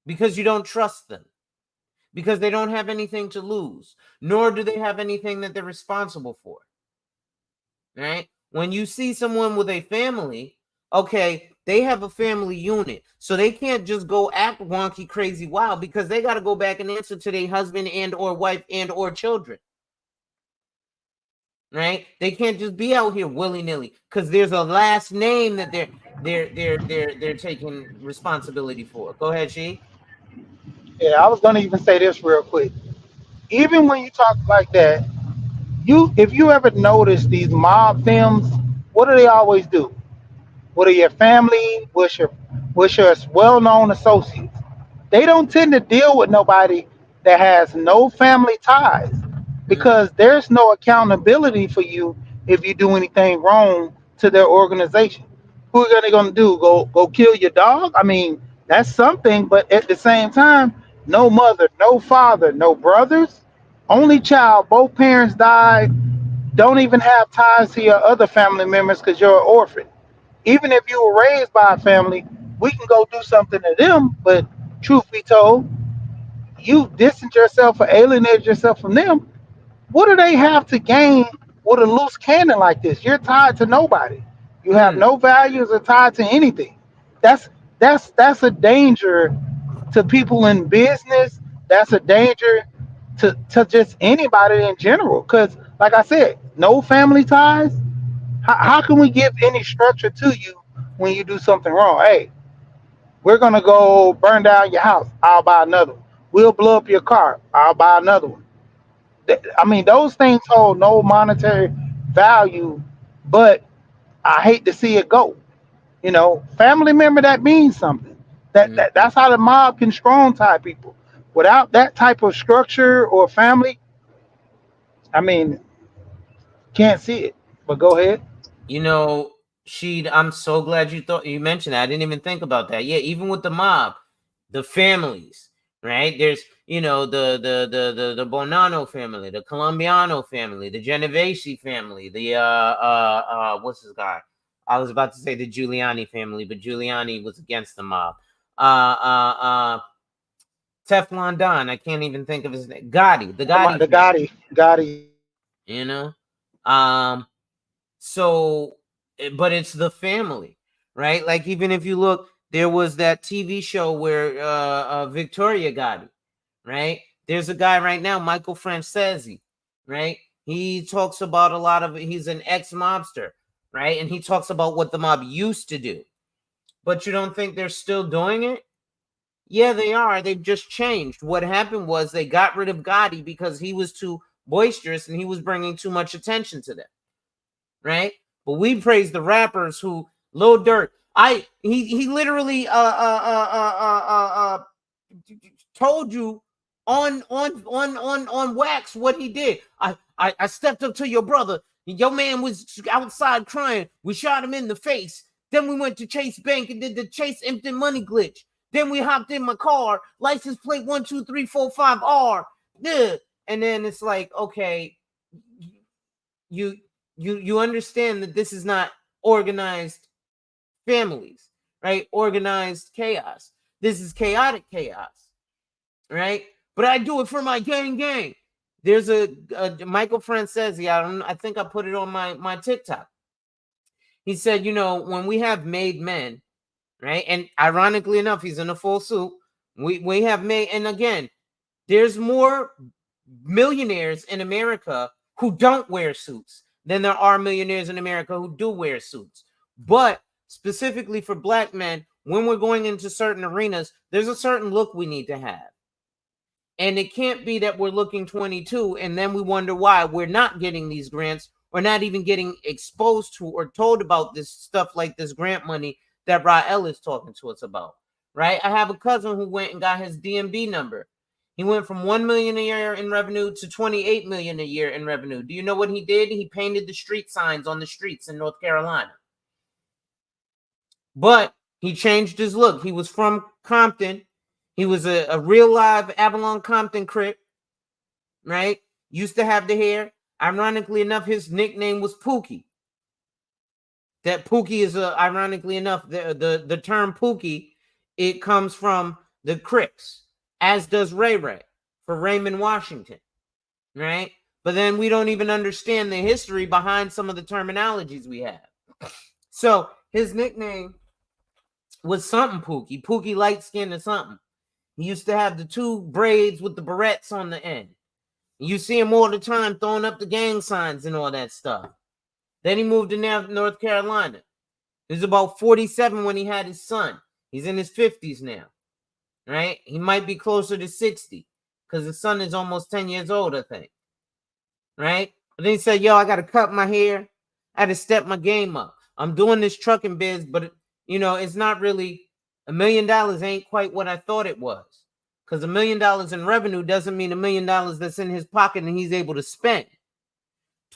because you don't trust them, because they don't have anything to lose, nor do they have anything that they're responsible for, right? When you see someone with a family, okay, they have a family unit, so they can't just go act wonky, crazy, wild, because they got to go back and answer to their husband and or wife and or children. Right? They can't just be out here willy-nilly because there's a last name that they're taking responsibility for. Go ahead, She. Yeah, I was gonna even say this real quick. Even when you talk like that, if you ever notice these mob films, what do they always do? What are your family? What's your well-known associates? They don't tend to deal with nobody that has no family ties Mm-hmm. because there's no accountability for you if you do anything wrong to their organization. Who are they gonna do? Go kill your dog? I mean, that's something, but at the same time, no mother, no father, no brothers, only child, both parents died, don't even have ties to your other family members because you're an orphan. Even if you were raised by a family, we can go do something to them. But truth be told, you distanced yourself or alienated yourself from them. What do they have to gain with a loose cannon like this? You're tied to nobody. You have Hmm. no values or tied to anything. That's that's a danger to people in business. That's a danger to just anybody in general. Because, like I said, no family ties. How can we give any structure to you when you do something wrong? Hey, we're gonna go burn down your house. I'll buy another one. We'll blow up your car. I'll buy another one. I mean, those things hold no monetary value, but I hate to see it go. Family member, that means something. Mm-hmm. That's how the mob can strong tie people. Without that type of structure or family, I mean, can't see it. But go ahead. You know, Sheed, I'm so glad you mentioned that. I didn't even think about that. Yeah, even with the mob, the families, right? There's, the Bonanno family, the Colombiano family, the Genovese family, the what's this guy? I was about to say the Giuliani family, but Giuliani was against the mob. Uh uh uh Teflon Don, I can't even think of his name. Gotti, the Gotti The family, Gotti, you know? Um So, but it's the family, right? Like, even if you look, there was that TV show where Victoria got it, right? There's a guy right now, Michael Francesi, right? He talks about a lot of, he's an ex-mobster, right? And he talks about what the mob used to do. But you don't think they're still doing it? Yeah, they are. They've just changed. What happened was they got rid of Gotti because he was too boisterous and he was bringing too much attention to them, right? But we praise the rappers who Lil Durk. He literally told you on wax what he did. I stepped up to your brother. Your man was outside crying. We shot him in the face. Then we went to Chase Bank and did the Chase empty money glitch. Then we hopped in my car, license plate 12345R. Yeah. And then it's like, okay, you you understand that this is not organized families, right? Organized chaos. This is chaotic chaos, right? But I do it for my gang. There's a Michael Francesi. I think I put it on my TikTok. He said, you know, when we have made men, right? And ironically enough, he's in a full suit. We have made, and again, there's more millionaires in America who don't wear suits than there are millionaires in America who do wear suits. But specifically for black men, when we're going into certain arenas, there's a certain look we need to have. And it can't be that we're looking 22 and then we wonder why we're not getting these grants or not even getting exposed to or told about this stuff like this grant money that Rael is talking to us about, right? I have a cousin who went and got his DMB number. He went from 1 million a year in revenue to 28 million a year in revenue. Do you know what he did? He painted the street signs on the streets in North Carolina. But he changed his look. He was from Compton. He was a real live Avalon Compton Crip, right? Used to have the hair. Ironically enough, his nickname was Pookie. That Pookie is, ironically enough, the term Pookie, it comes from the Crips, as does Ray Ray for Raymond Washington, right? But then we don't even understand the history behind some of the terminologies we have. So his nickname was something Pookie. Pookie light skin or something. He used to have the two braids with the barrettes on the end. You see him all the time throwing up the gang signs and all that stuff. Then he moved to North Carolina. He was about 47 when he had his son. He's in his 50s now, right? He might be closer to 60 because his son is almost 10 years old, I think, right? But then he said, yo, I got to cut my hair. I got to step my game up. I'm doing this trucking biz, but, you know, it's not really $1 million ain't quite what I thought it was. Because $1 million in revenue doesn't mean $1 million that's in his pocket and he's able to spend.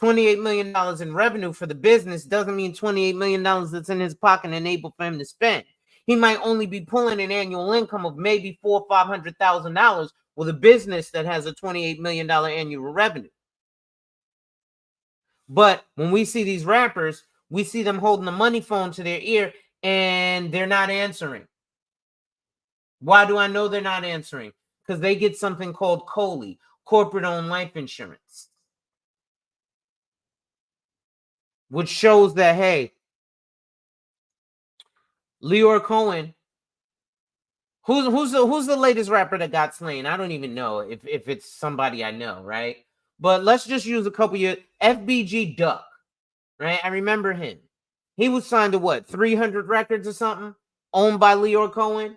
$28 million in revenue for the business doesn't mean $28 million that's in his pocket and able for him to spend. He might only be pulling an annual income of maybe $400,000 or $500,000 with a business that has a $28 million annual revenue. But when we see these rappers, we see them holding the money phone to their ear and they're not answering. Why do I know they're not answering? Because they get something called COLI, corporate-owned life insurance, which shows that, hey, Leor Cohen, who's the latest rapper that got slain? I don't even know if it's somebody I know, right? But let's just use a couple years. FBG Duck, right? I remember him. He was signed to what, 300 records or something, owned by Leor Cohen.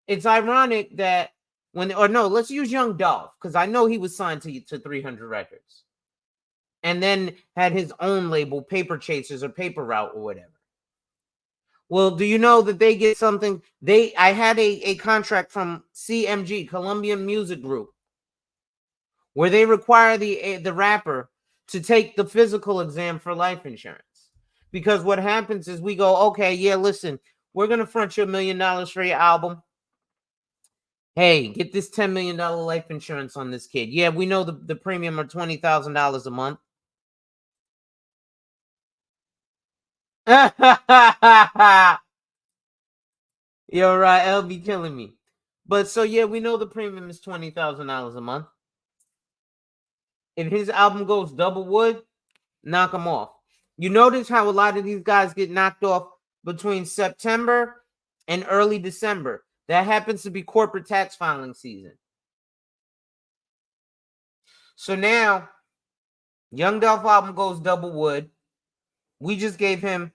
It's ironic that let's use Young Dolph, because I know he was signed to 300 records. And then had his own label, Paper Chasers or Paper Route or whatever. Well, do you know that they get something? I had a contract from CMG, Columbia Music Group, where they require the rapper to take the physical exam for life insurance. Because what happens is we go, okay, yeah, listen, we're going to front you $1 million for your album. Hey, get this $10 million life insurance on this kid. Yeah, we know the premium are $20,000 a month. Yo, right, L be killing me. But so yeah, we know the premium is $20,000 a month. If his album goes double wood, knock him off. You notice how a lot of these guys get knocked off between September and early December. That happens to be corporate tax filing season. So now, Young Dolph album goes double wood. We just gave him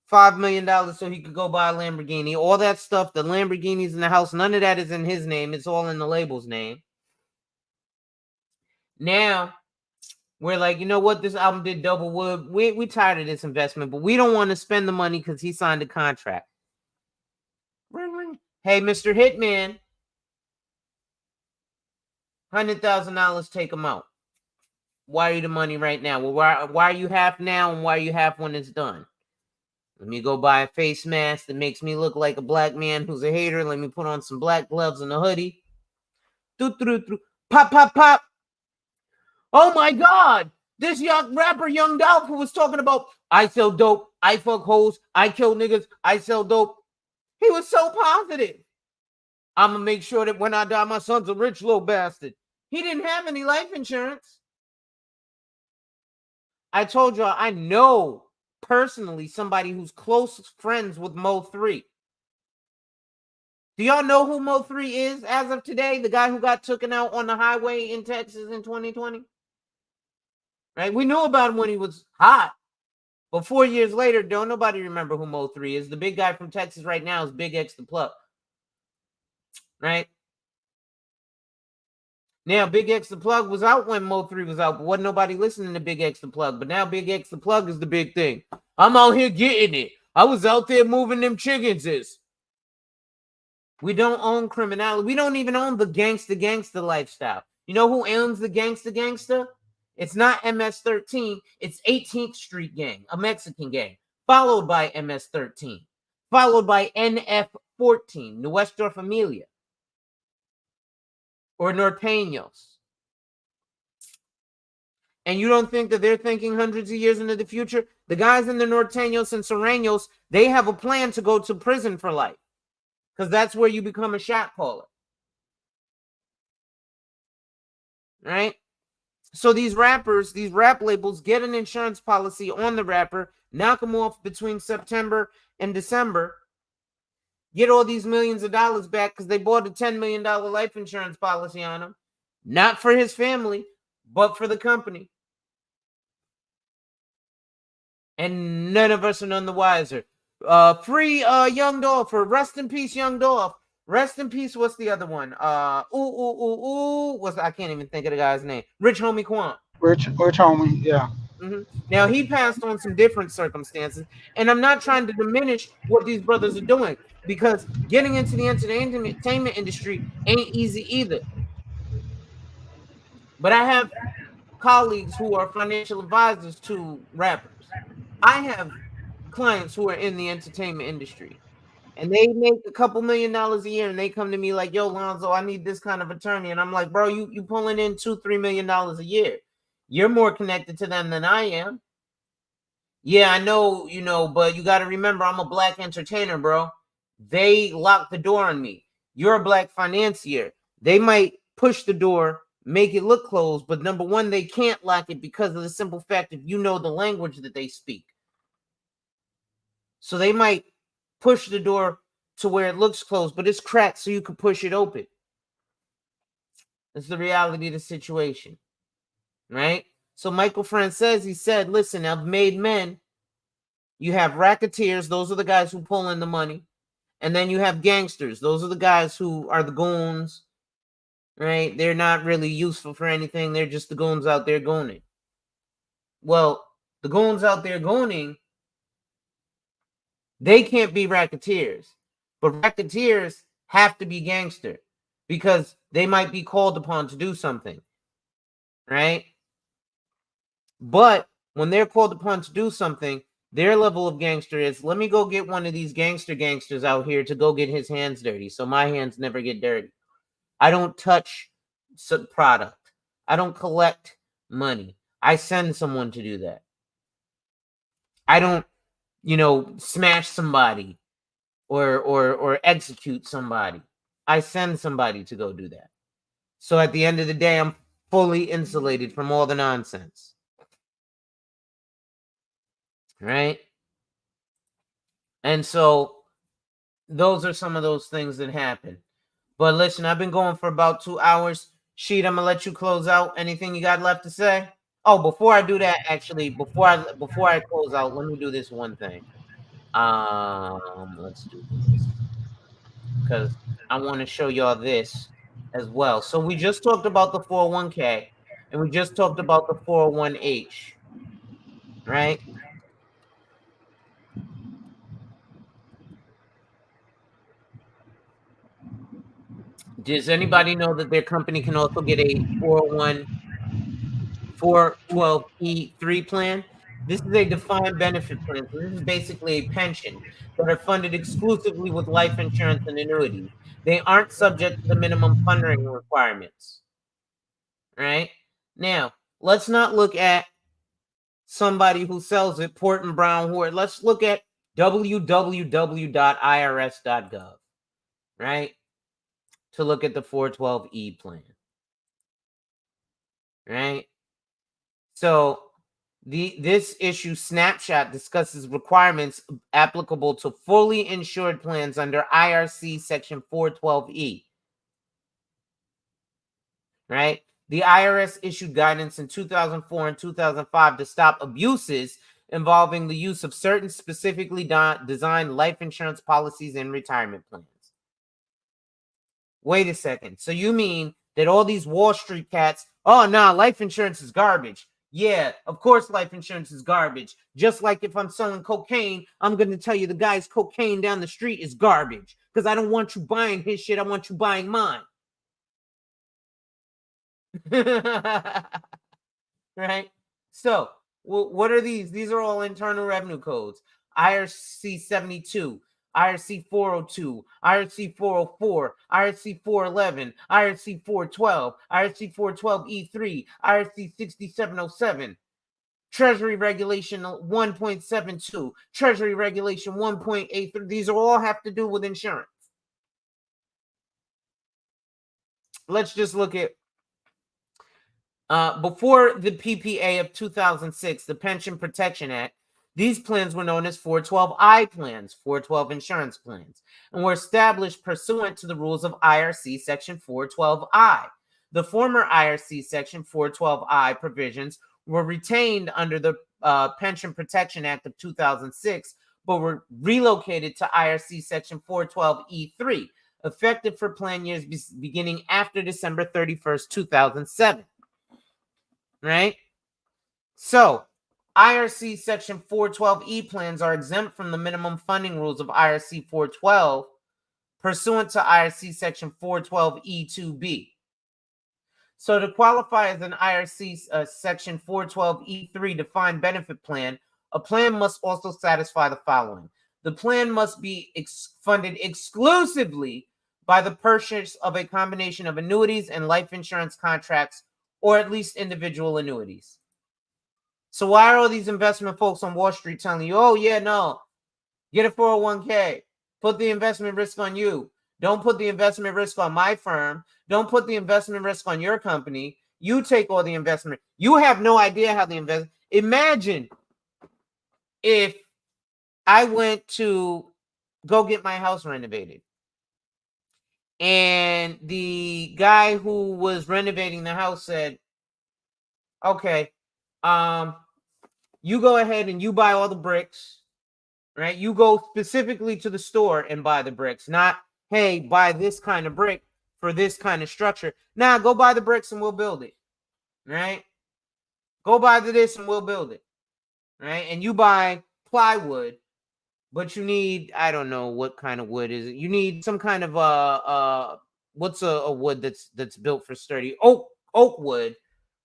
$5 million so he could go buy a Lamborghini. All that stuff, the Lamborghini's in the house, none of that is in his name. It's all in the label's name. Now, we're like, you know what? This album did double wood. We tired of this investment, but we don't want to spend the money because he signed a contract. Ring, ring. Hey, Mr. Hitman, $100,000, take him out. Wire you the money right now. Well, why are you half now and why are you half when it's done? Let me go buy a face mask that makes me look like a black man who's a hater. Let me put on some black gloves and a hoodie. Pop, pop, pop. Oh my God. This young rapper, Young Dolph, who was talking about, I sell dope, I fuck hoes, I kill niggas, I sell dope. He was so positive. I'm gonna make sure that when I die, my son's a rich little bastard. He didn't have any life insurance. I told y'all I know personally somebody who's close friends with Mo 3. Do y'all know who Mo 3 is as of today? The guy who got taken out on the highway in Texas in 2020? Right? We knew about him when he was hot. But 4 years later, don't nobody remember who Mo 3 is. The big guy from Texas right now is Big X the Plug. Right? Now, Big X the Plug was out when Mo 3 was out, but wasn't nobody listening to Big X the Plug. But now Big X the Plug is the big thing. I'm out here getting it. I was out there moving them chickens. We don't own criminality. We don't even own the gangster lifestyle. You know who owns the gangster? It's not MS-13. It's 18th Street Gang, a Mexican gang, followed by MS-13, followed by NF-14, Nuestra Familia, or Norteños. And you don't think that they're thinking hundreds of years into the future? The guys in the Norteños and Serranos, they have a plan to go to prison for life. Because that's where you become a shot caller. Right? So these rappers, these rap labels get an insurance policy on the rapper, knock them off between September and December, get all these millions of dollars back because they bought a $10 million life insurance policy on him. Not for his family, but for the company. And none of us are none the wiser. Free Young Dolph, or rest in peace, Young Dolph. Rest in peace. What's the other one? What's I can't even think of the guy's name. Rich Homie Quan. Rich homie, yeah. Now he passed on some different circumstances, and I'm not trying to diminish what these brothers are doing because getting into the entertainment industry ain't easy either. But I have colleagues who are financial advisors to rappers. I have clients who are in the entertainment industry, and they make a couple $1,000,000 a year, and they come to me like, "Yo, Lonzo, I need this kind of attorney," and I'm like, "Bro, you pulling in $2-3 million a year. You're more connected to them than I am." Yeah, I know, but you got to remember, I'm a black entertainer, bro. They lock the door on me. You're a black financier. They might push the door, make it look closed, but number one, they can't lock it because of the simple fact if you know the language that they speak. So they might push the door to where it looks closed, but it's cracked so you can push it open. That's the reality of the situation, right? So Michael Friend he said, listen, I've made men. You have racketeers. Those are the guys who pull in the money. And then you have gangsters. Those are the guys who are the goons, right? They're not really useful for anything. They're just the goons out there gooning. Well, the goons out there gooning, they can't be racketeers. But racketeers have to be gangster because they might be called upon to do something, right? But when they're called upon to do something, their level of gangster is, let me go get one of these gangsters out here to go get his hands dirty so my hands never get dirty. I don't touch product. I don't collect money. I send someone to do that. I don't, smash somebody or execute somebody. I send somebody to go do that. So at the end of the day, I'm fully insulated from all the nonsense. Right? And so those are some of those things that happen. But listen, I've been going for about 2 hours. Sheet, I'm gonna let you close out. Anything you got left to say? Oh, before I do that, actually, before I close out, let me do this one thing. Let's do this because I want to show y'all this as well. So we just talked about the 401k and we just talked about the 401h, right? Does anybody know that their company can also get a 412E3 plan? This is a defined benefit plan. So this is basically a pension that are funded exclusively with life insurance and annuities. They aren't subject to the minimum funding requirements. Right? Now, let's not look at somebody who sells it, Port and Brown Hoard. Let's look at www.irs.gov, right? To look at the 412E plan, right? So this issue snapshot discusses requirements applicable to fully insured plans under IRC section 412E, right? The IRS issued guidance in 2004 and 2005 to stop abuses involving the use of certain specifically designed life insurance policies and retirement plans. Wait a second. So you mean that all these Wall Street cats, oh, nah, life insurance is garbage. Yeah, of course life insurance is garbage. Just like if I'm selling cocaine, I'm going to tell you the guy's cocaine down the street is garbage because I don't want you buying his shit. I want you buying mine. Right? So, what are these? These are all internal revenue codes. IRC 72, IRC 402, IRC 404, IRC 411, IRC 412, IRC 412E3, IRC 6707, Treasury Regulation 1.72, Treasury Regulation 1.83. These all have to do with insurance. Let's just look at before the PPA of 2006, the Pension Protection Act, these plans were known as 412I plans, 412 insurance plans, and were established pursuant to the rules of IRC Section 412I. The former IRC Section 412I provisions were retained under the Pension Protection Act of 2006, but were relocated to IRC Section 412E3, effective for plan years beginning after December 31st, 2007. Right? So, IRC Section 412E plans are exempt from the minimum funding rules of IRC 412 pursuant to IRC Section 412E2B. So, to qualify as an IRC Section 412E3 defined benefit plan, a plan must also satisfy the following. The plan must be funded exclusively by the purchase of a combination of annuities and life insurance contracts, or at least individual annuities. So why are all these investment folks on Wall Street telling you, oh, yeah, no, get a 401k, put the investment risk on you. Don't put the investment risk on my firm. Don't put the investment risk on your company. You take all the investment. You have no idea how the investment. Imagine if I went to go get my house renovated, and the guy who was renovating the house said, okay, you go ahead and you buy all the bricks, right? You go specifically to the store and buy the bricks, not, hey, buy this kind of brick for this kind of structure. Nah, go buy the bricks and we'll build it, right? Go buy this and we'll build it, right? And you buy plywood, but you need, I don't know what kind of wood is it. You need some kind of what's a wood that's built for sturdy oak wood,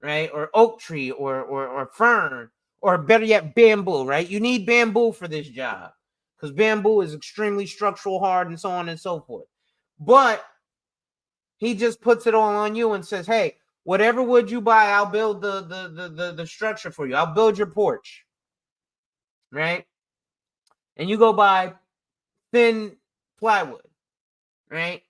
right? Or oak tree or fern, or better yet, bamboo, right? You need bamboo for this job because bamboo is extremely structural hard and so on and so forth. But he just puts it all on you and says, hey, whatever wood you buy, I'll build the structure for you. I'll build your porch, right? And you go buy thin plywood, right?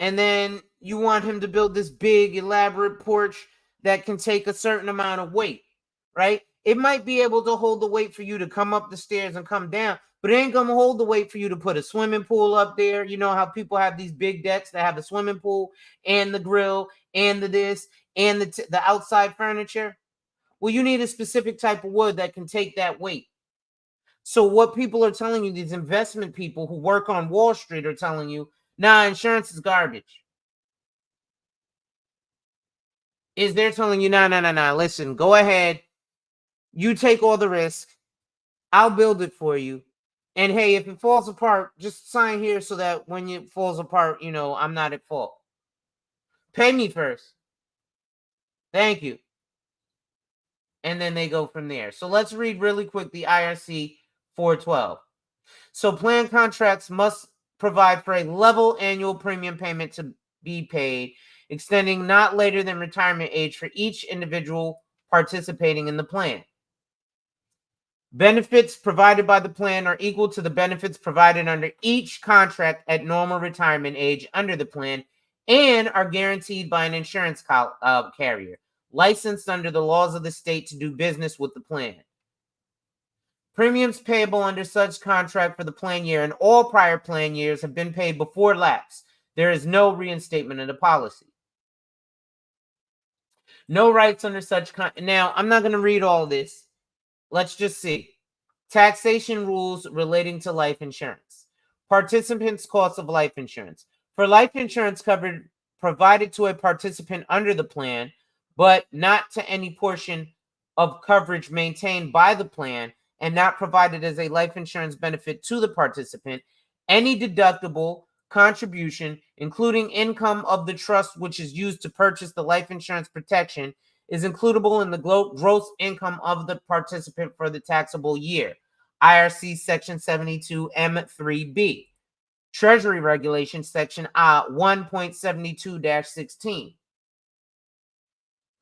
And then you want him to build this big, elaborate porch that can take a certain amount of weight, right? It might be able to hold the weight for you to come up the stairs and come down, but it ain't gonna hold the weight for you to put a swimming pool up there. You know how people have these big decks that have the swimming pool and the grill and the this and the outside furniture? Well, you need a specific type of wood that can take that weight. So what people are telling you, these investment people who work on Wall Street are telling you, nah, insurance is garbage. Is they're telling you, nah, listen, go ahead. You take all the risk. I'll build it for you. And hey, if it falls apart, just sign here so that when it falls apart, you know, I'm not at fault. Pay me first. Thank you. And then they go from there. So let's read really quick the IRC 412. So plan contracts must provide for a level annual premium payment to be paid, extending not later than retirement age for each individual participating in the plan. Benefits provided by the plan are equal to the benefits provided under each contract at normal retirement age under the plan and are guaranteed by an insurance carrier licensed under the laws of the state to do business with the plan. Premiums payable under such contract for the plan year and all prior plan years have been paid before lapse. There is no reinstatement of the policy. No rights under such Now, I'm not going to read all this. Let's just see. Taxation rules relating to life insurance. Participants' cost of life insurance. For life insurance covered provided to a participant under the plan, but not to any portion of coverage maintained by the plan and not provided as a life insurance benefit to the participant, any deductible contribution, including income of the trust which is used to purchase the life insurance protection, is includable in the gross income of the participant for the taxable year. IRC Section 72 M3B. Treasury Regulation Section 1.72-16.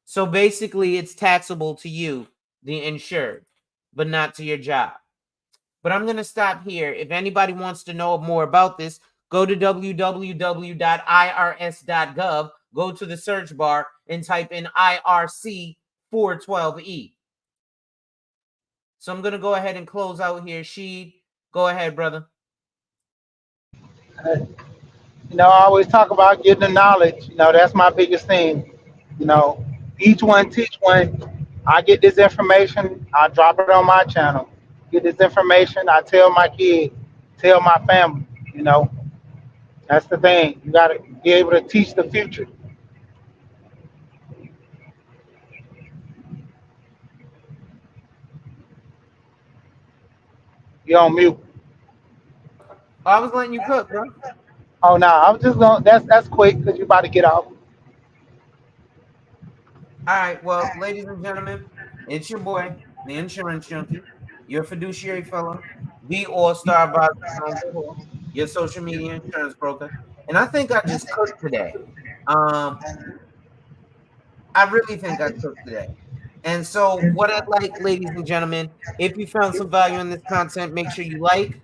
So basically, it's taxable to you, the insured, but not to your job. But I'm going to stop here. If anybody wants to know more about this, go to www.irs.gov, go to the search bar, and type in IRC 412E. So I'm going to go ahead and close out here. Sheed, go ahead, brother. I always talk about getting the knowledge. That's my biggest thing. You know, each one teach one. I get this information, I drop it on my channel. Get this information, I tell my kids, tell my family. That's the thing. You got to be able to teach the future. You're on mute. I was letting you cook, bro. Oh no, I'm just going. That's quick because you about to get off. All right. Well, ladies and gentlemen, it's your boy, the insurance junkie, your fiduciary fellow, the all-star advisor, your social media insurance broker. And I think I just cooked today. I really think I cooked today. And so, what I'd like, ladies and gentlemen, if you found some value in this content, make sure you like,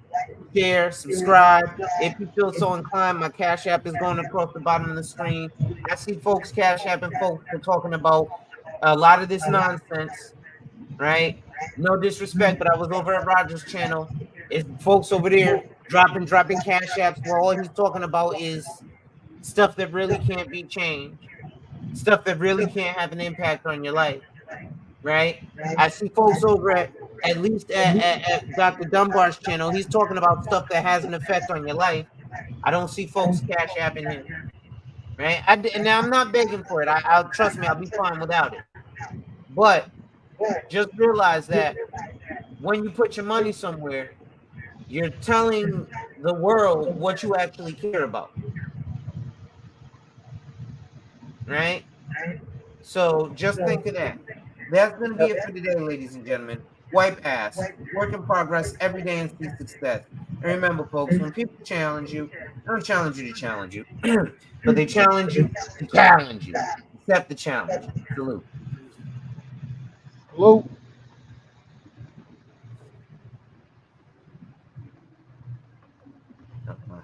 share, subscribe. If you feel so inclined, my Cash App is going across the bottom of the screen. I see folks Cash App and folks are talking about a lot of this nonsense, right? No disrespect, but I was over at Roger's channel. It's folks over there dropping Cash Apps where all he's talking about is stuff that really can't be changed, stuff that really can't have an impact on your life, right? I see folks over at least at Dr. Dunbar's channel. He's talking about stuff that has an effect on your life. I don't see folks Cash Apping him, right? And now I'm not begging for it. I'll trust me, I'll be fine without it. But just realize that when you put your money somewhere, you're telling the world what you actually care about, right? So just think of that. That's going to be it for today, ladies and gentlemen. Wipe ass. Work in progress every day and see success. And remember, folks, when people challenge you, they don't challenge you to challenge you, but they challenge you to challenge you. Accept the challenge. Salute. Hello. Uh-uh.